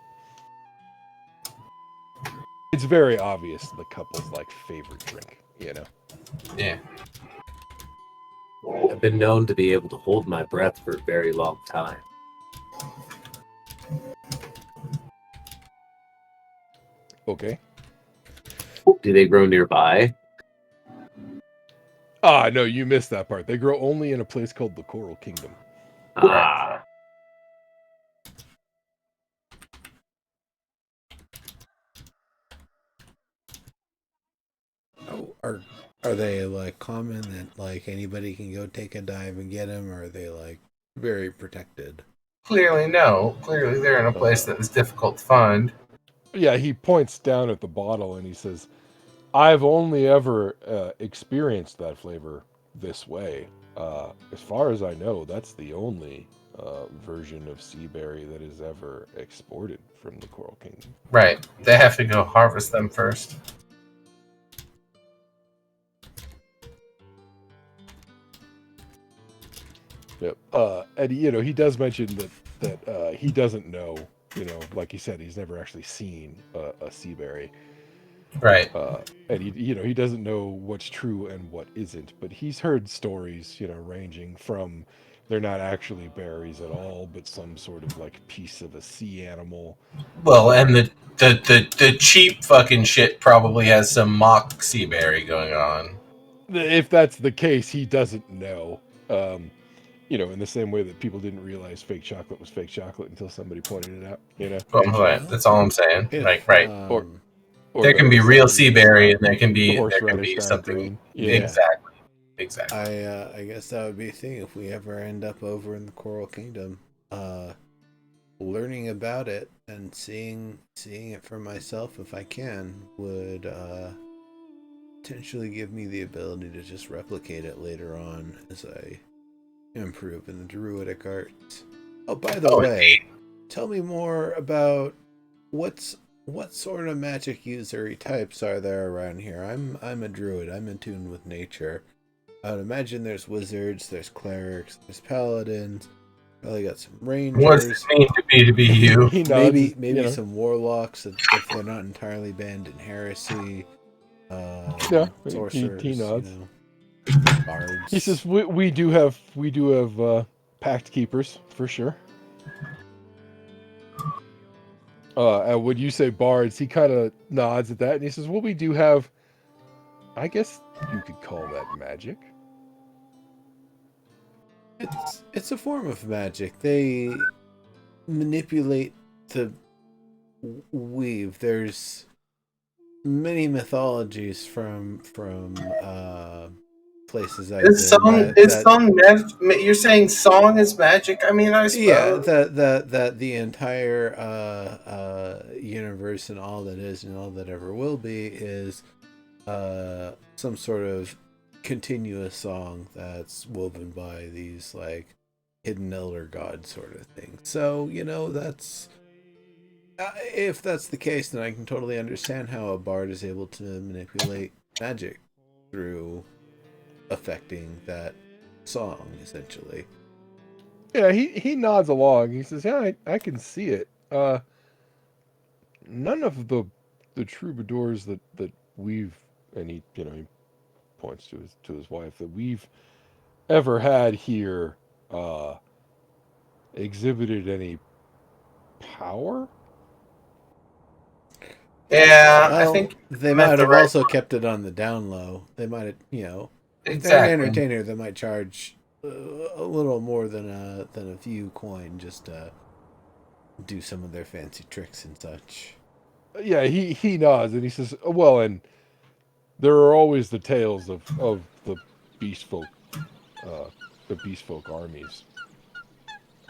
It's very obvious the couple's like favorite drink. Yeah. I've been known to be able to hold my breath for a very long time. Okay. Do they grow nearby? Ah, no, you missed that part. They grow only in a place called the Coral Kingdom. Ah. Oh, are they like common that like anybody can go take a dive and get them, or are they like very protected? Clearly, no. Clearly, they're in a place that is difficult to find. Yeah, he points down at the bottle and he says, I've only ever experienced that flavor this way. As far as I know, that's the only version of sea berry that is ever exported from the Coral Kingdom. Right. They have to go harvest them first. Yep. And he does mention that he doesn't know. Like he said, he's never actually seen a sea berry. Right. And he doesn't know what's true and what isn't, but he's heard stories, ranging from they're not actually berries at all, but some sort of like piece of a sea animal. Well, and the cheap fucking shit probably has some mock sea berry going on. If that's the case, he doesn't know. In the same way that people didn't realize fake chocolate was fake chocolate until somebody pointed it out. That's all I'm saying. If Like, right. Or There can be real sea berry, and there can the be horseradish dyed something. green. Exactly. I guess that would be a thing if we ever end up over in the Coral Kingdom. Learning about it and seeing it for myself, if I can, would potentially give me the ability to just replicate it later on as I improve in the druidic arts. Oh, by the way, tell me more about what sort of magic usery types are there around here? I'm a druid. I'm in tune with nature. I would imagine there's wizards, there's clerics, there's paladins. Probably got some rangers. What's it mean to be you? Maybe some warlocks if they're not entirely banned in heresy. Sorcerers. He nods. Bards. He says we do have pact keepers for sure. And when you say bards, he kind of nods at that and he says, well, we do have, I guess you could call that magic. It's a form of magic. They manipulate the weave. There's many mythologies from places I've been. You're saying song is magic? I mean, I suppose. Yeah, that the entire universe and all that is and all that ever will be is some sort of continuous song that's woven by these like hidden elder god sort of thing. So that's if that's the case, then I can totally understand how a bard is able to manipulate magic through affecting that song, essentially. Yeah, he nods along. He says, yeah, I can see it. None of the troubadours that we've, and he points to his wife, that we've ever had here exhibited any power. Yeah, well, I think they might have also kept it on the down low. They might have, if they're an entertainer, they might charge a little more than a few coin just to do some of their fancy tricks and such. Yeah, he nods and he says, oh, well, and there are always the tales of the beast folk armies.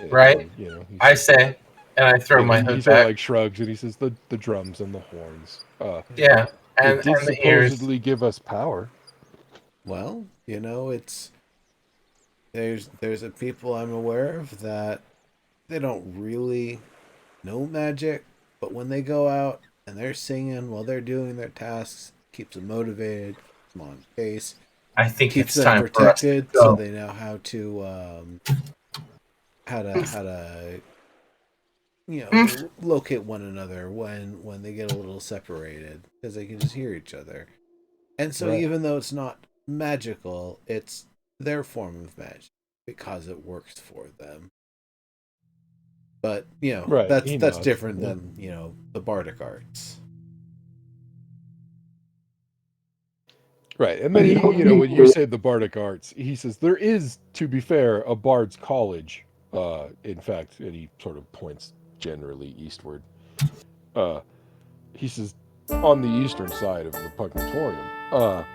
Right. And, I say, and I throw my hood he sort of back. like shrugs and he says the drums and the horns. Yeah, it did and the ears. supposedly give us power. Well, it's there's a people I'm aware of that they don't really know magic, but when they go out and they're singing while they're doing their tasks, keeps them motivated, them on case. I think Keeps it's them time protected, for us to so go. they know how to locate one another when they get a little separated, because they can just hear each other. And so Right. even though it's not magical, it's their form of magic because it works for them. But Right, that's he nods. different than the bardic arts. Right, and then he, when you say the bardic arts, he says there is, to be fair, a bard's college. In fact, and he sort of points generally eastward. He says on the eastern side of the Pugnatorium.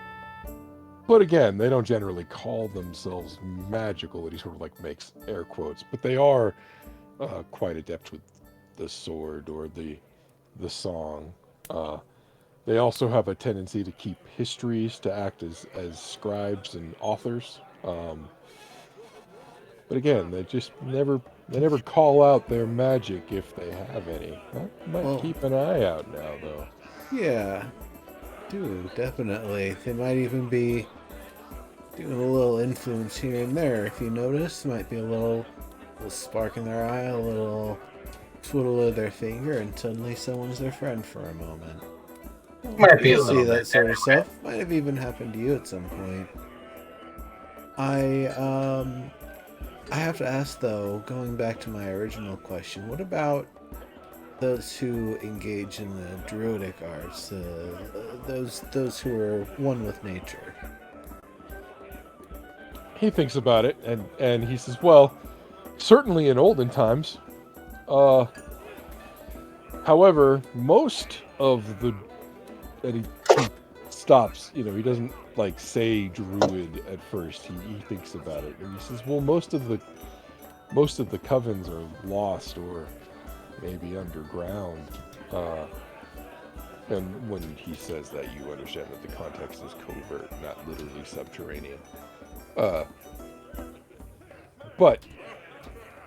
But again, they don't generally call themselves magical. And he sort of like makes air quotes, but they are quite adept with the sword or the song. They also have a tendency to keep histories, to act as scribes and authors. But again, they never call out their magic if they have any. I might keep an eye out now, though. Yeah, do definitely. They might even be doing a little influence here and there. If you notice, might be a little spark in their eye, a little twiddle of their finger, and suddenly someone's their friend for a moment. Might be a You'll see little that bit sort of stuff. Might have even happened to you at some point. I have to ask though, going back to my original question, what about those who engage in the druidic arts, those who are one with nature? He thinks about it, and he says, well, certainly in olden times. However, most of the... And he stops, he doesn't like say druid at first. He thinks about it, and he says, well, most of the covens are lost or maybe underground. And when he says that, you understand that the context is covert, not literally subterranean. But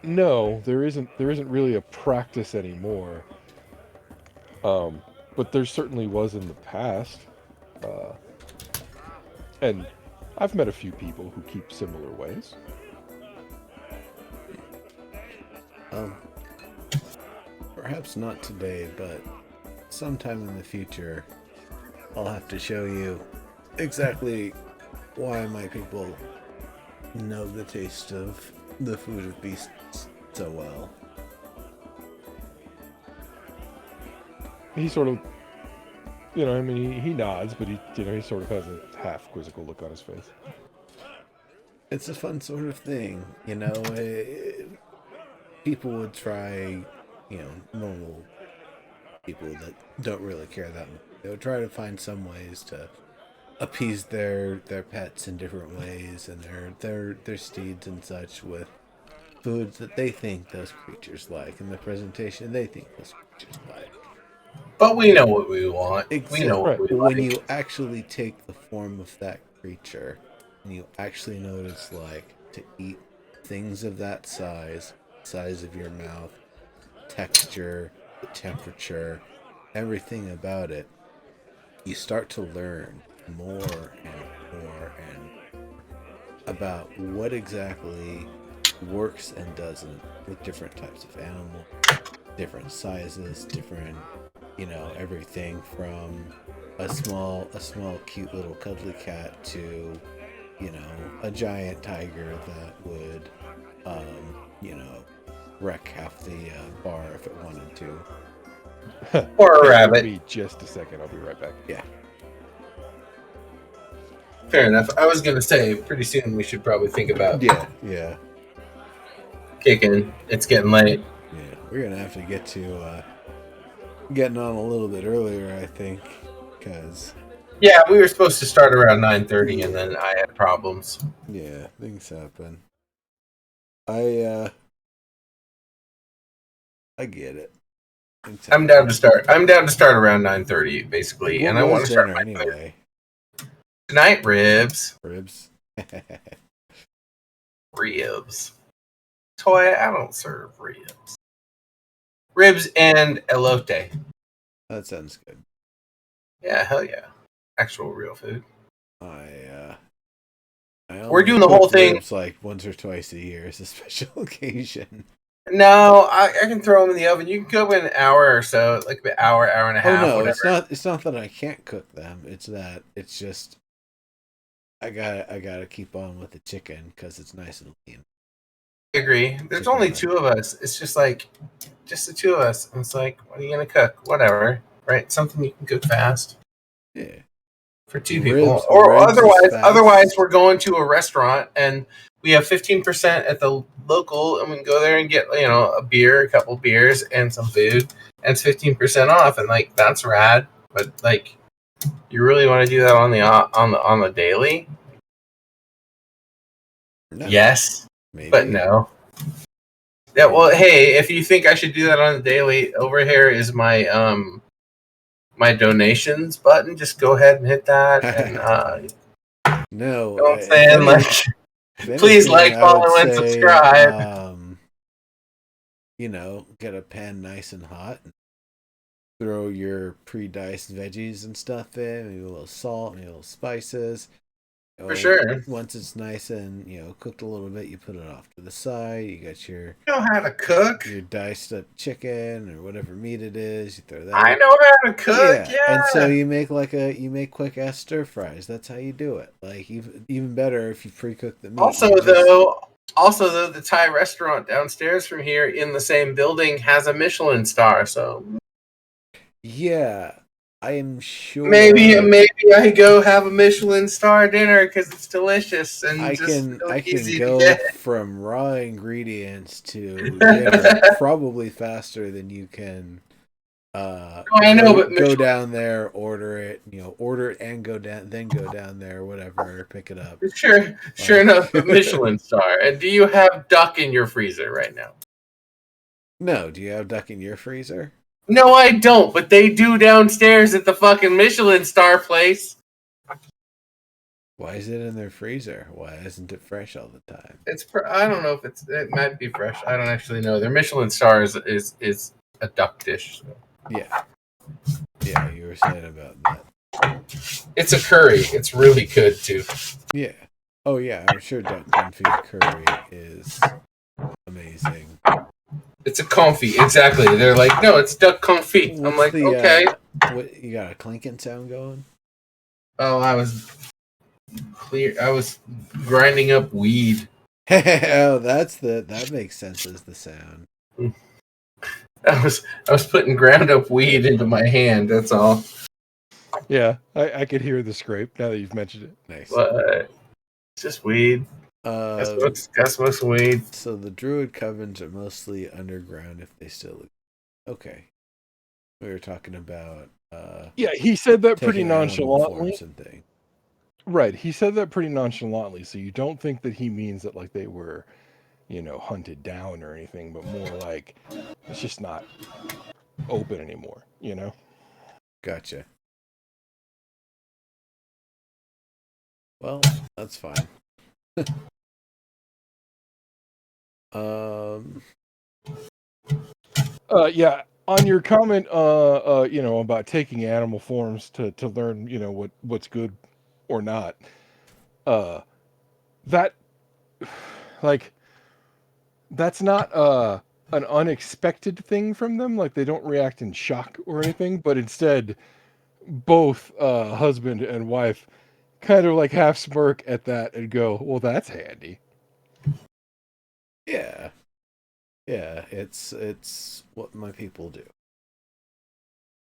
no, there isn't really a practice anymore. But there certainly was in the past. And I've met a few people who keep similar ways. Perhaps not today, but sometime in the future, I'll have to show you exactly why my people know the taste of the food of beasts so well. He sort of, he nods, but he sort of has a half quizzical look on his face. It's a fun sort of thing, people would try, normal people that don't really care that much. They would try to find some ways to appease their pets in different ways, and their steeds and such, with foods that they think those creatures like, and the presentation they think those creatures like. But we know what we want. Exactly. We know what we When like. you actually take the form of that creature, and you actually know what it's like to eat things of that size of your mouth, texture, the temperature, everything about it, you start to learn more and more about what exactly works and doesn't with different types of animal, different sizes, different, everything from a small cute little cuddly cat to, a giant tiger that would, wreck half the bar if it wanted to. Or a Give rabbit. me just a second. I'll be right back. Yeah. Fair enough. I was going to say, pretty soon we should probably think about Yeah. kicking. It's getting late. Yeah. We're going to have to get to getting on a little bit earlier, I think, because... Yeah, we were supposed to start around 9:30, and then I had problems. Yeah, things happen. I get it. I'm down to start. I'm down to start around 9:30, basically, What and I want to start dinner my anyway. tonight. Ribs. Ribs. Toy, I don't serve ribs. Ribs and elote. That sounds good. Yeah, hell yeah. Actual real food. I We're only doing the cook whole thing. ribs like once or twice a year as a special occasion. No, I can throw them in the oven. You can cook in an hour or so, like an hour, hour and a half, no, whatever. it's not that I can't cook them. It's that it's just I gotta keep on with the chicken because it's nice and lean. I agree. There's Chicken only breast. 2 of us. It's just like, just the 2 of us. And it's like, what are you gonna cook? Whatever, right? Something you can cook fast. Yeah. For 2 people, Ribs or is fast. otherwise we're going to a restaurant and we have 15% at the local, and we can go there and get a beer, a couple beers, and some food, and it's 15% off, and like that's rad. But like, you really want to do that on the daily? No, Yes, maybe. but no. Yeah, well, hey, if you think I should do that on the daily, over here is my my donations button. Just go ahead and hit that, and no, you know what I'm saying? Like, please anything, I would follow, and say, subscribe. Get a pan nice and hot. Throw your pre-diced veggies and stuff in, maybe a little salt, maybe a little spices. For sure. Once it's nice and cooked a little bit, you put it off to the side. You got your You know how to cook. your diced up chicken or whatever meat it is. You throw that. I know how to cook. Yeah. And so you make quick ass stir fries. That's how you do it. Like even better if you pre-cook the meat. Also, though, the Thai restaurant downstairs from here in the same building has a Michelin star. So yeah, I am sure. maybe I go have a Michelin star dinner because it's delicious and I just can easy go to get. from raw ingredients to dinner probably faster than you can. I know, but go Michelin, down there, order it, and go down there, whatever, pick it up. sure enough, a Michelin star. And do you have duck in your freezer right now? No, do you have duck in your freezer? No, I don't, but they do downstairs at the fucking Michelin star place. Why is it in their freezer? Why isn't it fresh all the time? I don't know if it might be fresh. I don't actually know. Their Michelin star is a duck dish. So. Yeah, you were saying about that. It's a curry. It's really good too. Yeah. Oh yeah, I'm sure duck confit curry is amazing. It's a confit, exactly. They're like, no, it's duck confit. I'm like, okay. What you got a clinking sound going? Oh, I was grinding up weed. Oh, that makes sense as the sound. I was putting ground up weed into my hand. That's all. Yeah, I could hear the scrape now that you've mentioned it. Nice. But it's just weed. Got smoke some weed. So the druid covens are mostly underground if they still look. Okay. We were talking about yeah, he said that pretty nonchalantly. Thing. Right, he said that pretty nonchalantly, so you don't think that he means that like they were, hunted down or anything, but more like it's just not open anymore, Gotcha. Well, that's fine. Yeah, on your comment about taking animal forms to learn, what's good or not. That like that's not an unexpected thing from them. Like they don't react in shock or anything, but instead both husband and wife kind of like half smirk at that and go, well, that's handy. Yeah, it's what my people do.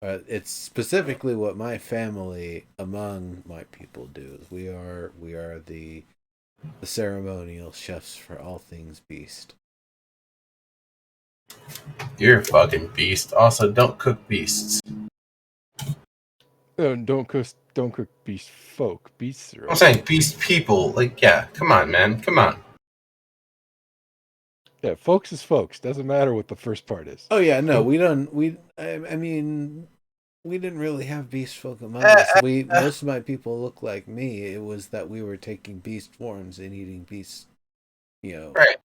It's specifically what my family among my people do. We are the ceremonial chefs for all things beast. You're a fucking beast. Also, don't cook beasts. Don't cook beast folk. Beasts are. I'm saying beast people. Like, yeah, come on, man, come on. Yeah, folks is folks. Doesn't matter what the first part is. Oh yeah, no, we don't. I mean, we didn't really have beast folk among us. Most of my people look like me. It was that we were taking beast forms and eating beast. Right.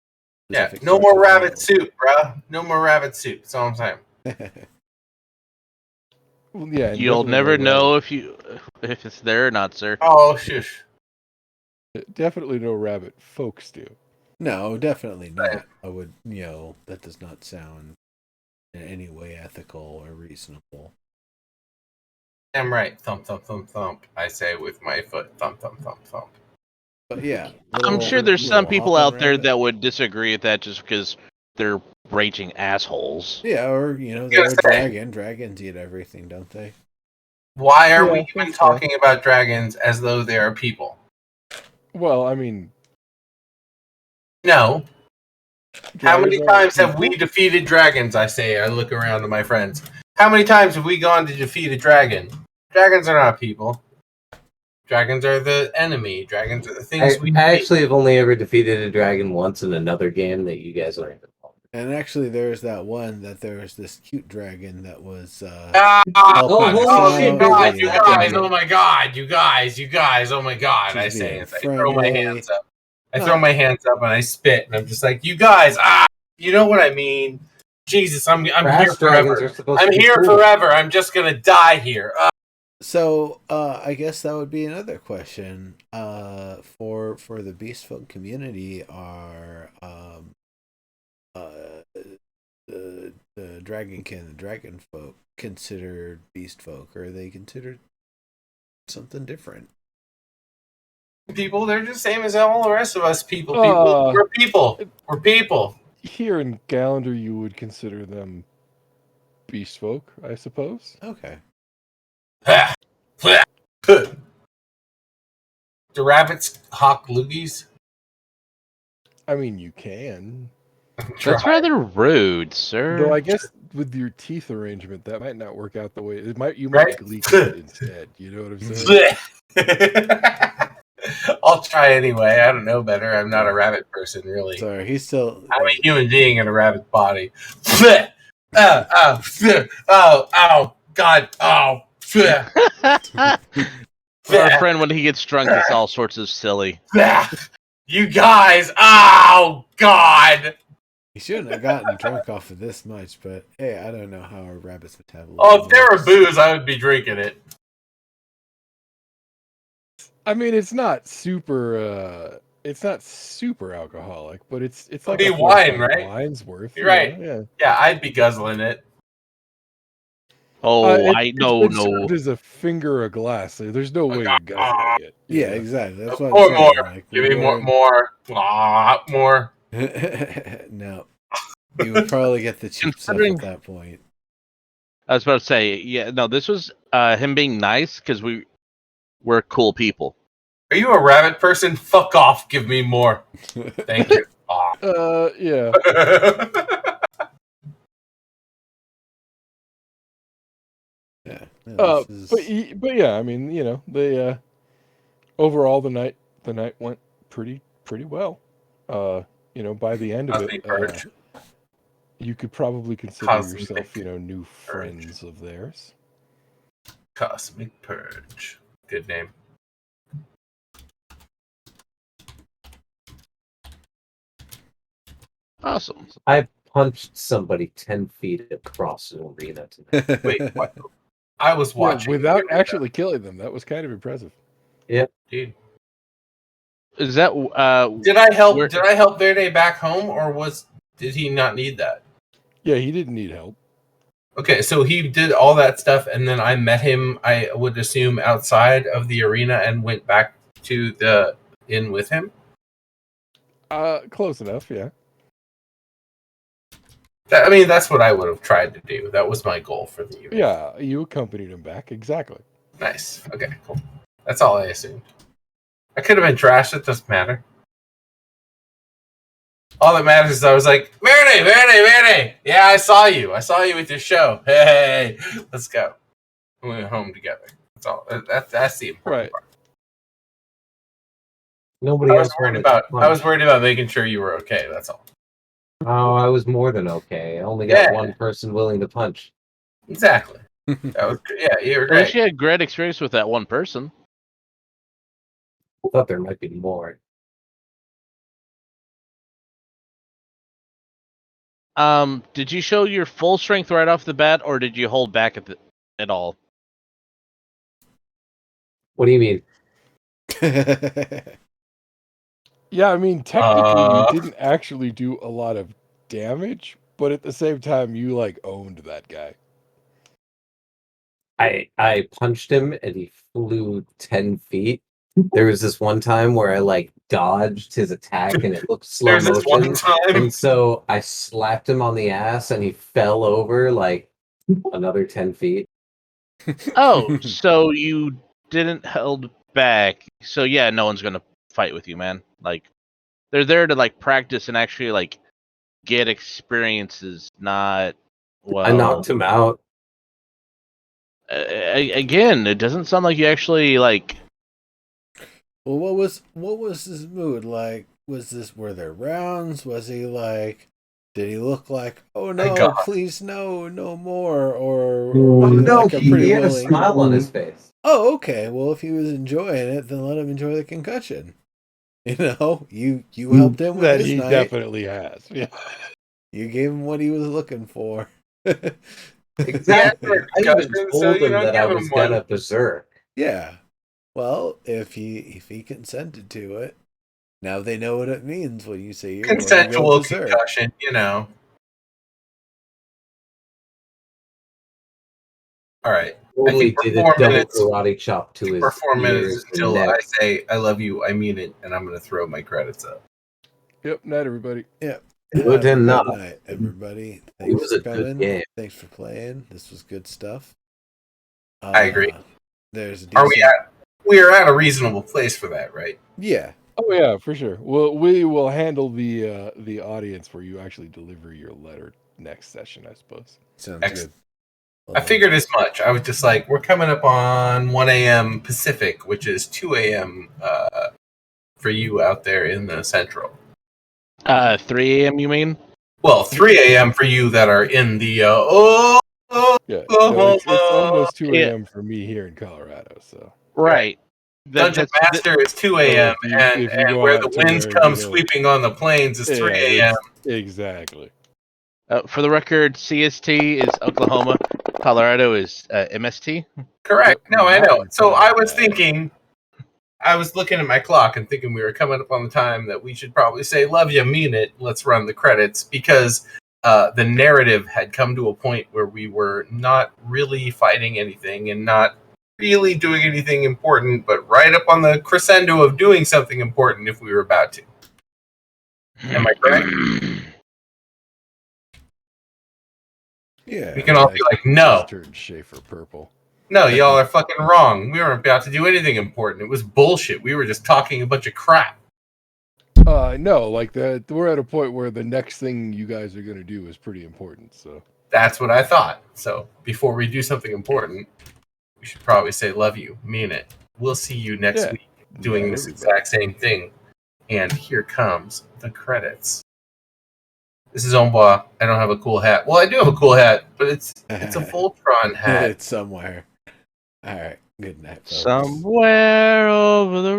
Yeah. No more rabbit soup, bro. No more rabbit soup. That's all I'm saying. Well, yeah, and You'll definitely never no know if it's there or not, sir. Oh, shush. definitely no rabbit folk stew. No, definitely not. I would, that does not sound in any way ethical or reasonable. Damn right. Thump, thump, thump, thump. I say with my foot. Thump, thump, thump, thump. But yeah, I'm sure little- there's some little people hopping out there rabbit. that would disagree with that just because they're raging assholes. Yeah, or they're a Gonna say. dragon. Dragons eat everything, don't they? Why are we Yeah, even that's talking about dragons as though they are people? Well, I mean, No. How many dragons times aren't have we people? defeated dragons? I say. I look around to my friends. How many times have we gone to defeat a dragon? Dragons are not people. Dragons are the enemy. Dragons are the things we I actually have only ever defeated a dragon once in another game that you guys aren't involved. And actually, there's that one that there was this cute dragon that was holy holy shit, shit, God, you yeah. guys, oh my God, you guys, oh my God, I She's say being as I throw my friendly. hands up. I No. throw my hands up and I spit and I'm just like, you guys, you know what I mean? Jesus, I'm here Grass dragons forever. are supposed I'm to be here cool. forever. I'm just gonna die here. So I guess that would be another question. For the beast folk community, are the dragonkin and dragon folk considered beast folk, or are they considered something different? People, they're just same as all the rest of us people. Uh, We're people. We're people. Here in Gallender, you would consider them beast folk, I suppose. Okay. Do rabbits hawk loogies? I mean, you can. That's rather rude, sir. Though I guess with your teeth arrangement, that might not work out the way it might. You Right? might gleek it instead. You know what I'm saying? I'll try anyway. I don't know better. I'm not a rabbit person, really. Sorry, he's still. I'm a human being in a rabbit body. Oh, God, oh. Our friend, when he gets drunk, is all sorts of silly. You guys, oh, God. He shouldn't have gotten drunk off of this much, but hey, I don't know how a rabbit's metabolism. Oh, if there were works. booze, I would be drinking it. I mean, it's not super. It's not super alcoholic, but it's like Be a 4 or wine, 5 right? wine's worth. You're right. Yeah. Yeah, I'd be guzzling it. Oh, It's been no. served as a finger a glass. There's no way you're guzzling it. Yeah, exactly. That's what Or I'm more. saying. Like, Give me more. more. No, you would probably get the cheap stuff at that point. I was about to say, yeah, no, this was him being nice because we're cool people. Are you a rabbit person? Fuck off. Give me more. Thank you. Yeah. Yeah. No, But yeah, I mean, they overall the night went pretty well. By the end of Cosmic it, purge. you could probably consider Cosmic yourself, new purge. friends of theirs. Cosmic Purge. Good name. Awesome. I punched somebody 10 feet across an arena tonight. Wait, what? I was watching. Without actually killing them. That was kind of impressive. Dude. Is that Did I help? Where- Did I help Verde back home, or did he not need that? Yeah, he didn't need help. Okay, so he did all that stuff, and then I met him. I would assume outside of the arena, and went back to the inn with him. Close enough, yeah. I mean, that's what I would have tried to do. That was my goal for the evening. Yeah, you accompanied him back, exactly. Nice. Okay, cool. That's all I assumed. I could have been trash. It doesn't matter. All that matters is I was like, Verde. Yeah, I saw you. I saw you with your show. Hey, let's go. We went home together. That's all. That's the important part. Nobody I was else worried wanted about. I was worried about making sure you were okay. That's all. Oh, I was more than okay. I only got Yeah. one person willing to punch. Exactly. That was. Yeah, you were At least great. you had great experience with that one person. I thought there might be more. Did you show your full strength right off the bat, or did you hold back at all. What do you mean? Yeah, I mean, technically, you didn't actually do a lot of damage, but at the same time, you like owned that guy. I punched him and he flew 10 feet. There was this one time where I like dodged his attack and it looked slow There's this one motion. time. And so I slapped him on the ass and he fell over like another 10 feet. Oh, so you didn't held back. So yeah, no one's gonna fight with you, man. Like they're there to like practice and actually like get experiences, not well. I knocked him out. Again, it doesn't sound like you actually like. Well, what was his mood like? Were there rounds? Was he like? Did he look like, oh no, please no more, or was he no, like he had a smile on his face. Oh, okay. Well, if he was enjoying it, then let him enjoy the concussion. You know, you helped him with That this he night. definitely has. Yeah. You gave him what he was looking for. Exactly. I even Concussion, told so, him that I give was him one. gonna berserk. Yeah. Well, if he consented to it, now they know what it means when you say you're Consensual going to go berserk. concussion, you know. All right. Totally did a double karate chop to his 4 minutes ears until and I neck. say I love you, I mean it, and I'm going to throw my credits up. Yep. Night, everybody. Yep. Good enough. night, everybody. It Thanks was for a good coming. game. Thanks for playing. This was good stuff. I agree. There's a Are we are at a reasonable place for that, right? Yeah. Oh yeah, for sure. We will handle the audience where you actually deliver your letter next session, I suppose. Sounds Excellent. good. I figured as much. I was just like, we're coming up on 1 a.m. Pacific, which is 2 a.m. For you out there in the Central. 3 a.m. You mean? Well, 3 a.m. for you that are in the Yeah, no, it's almost 2 a.m. for me here in Colorado. So right. Dungeon Master is 2 a.m. and go where out the to winds where, come you know, sweeping on the plains is 3 a.m. Exactly. For the record, CST is Oklahoma. Colorado is MST. Correct. Yep, No, I know. So I was that. thinking, I was looking at my clock and thinking we were coming up on the time that we should probably say, love you, mean it. Let's run the credits, because the narrative had come to a point where we were not really fighting anything and not really doing anything important, but right up on the crescendo of doing something important if we were about to. Am I correct? Yeah. We can all be like, no. Turned Schaefer purple. No, y'all are fucking wrong. We weren't about to do anything important. It was bullshit. We were just talking a bunch of crap. No, like that. We're at a point where the next thing you guys are going to do is pretty important. So That's what I thought. So before we do something important, we should probably say love you, mean it. We'll see you next week doing this exact same thing. And here comes the credits. This is Ombois. I don't have a cool hat. Well, I do have a cool hat, but it's a Voltron hat. It's somewhere. All right. Good night, folks. Somewhere over the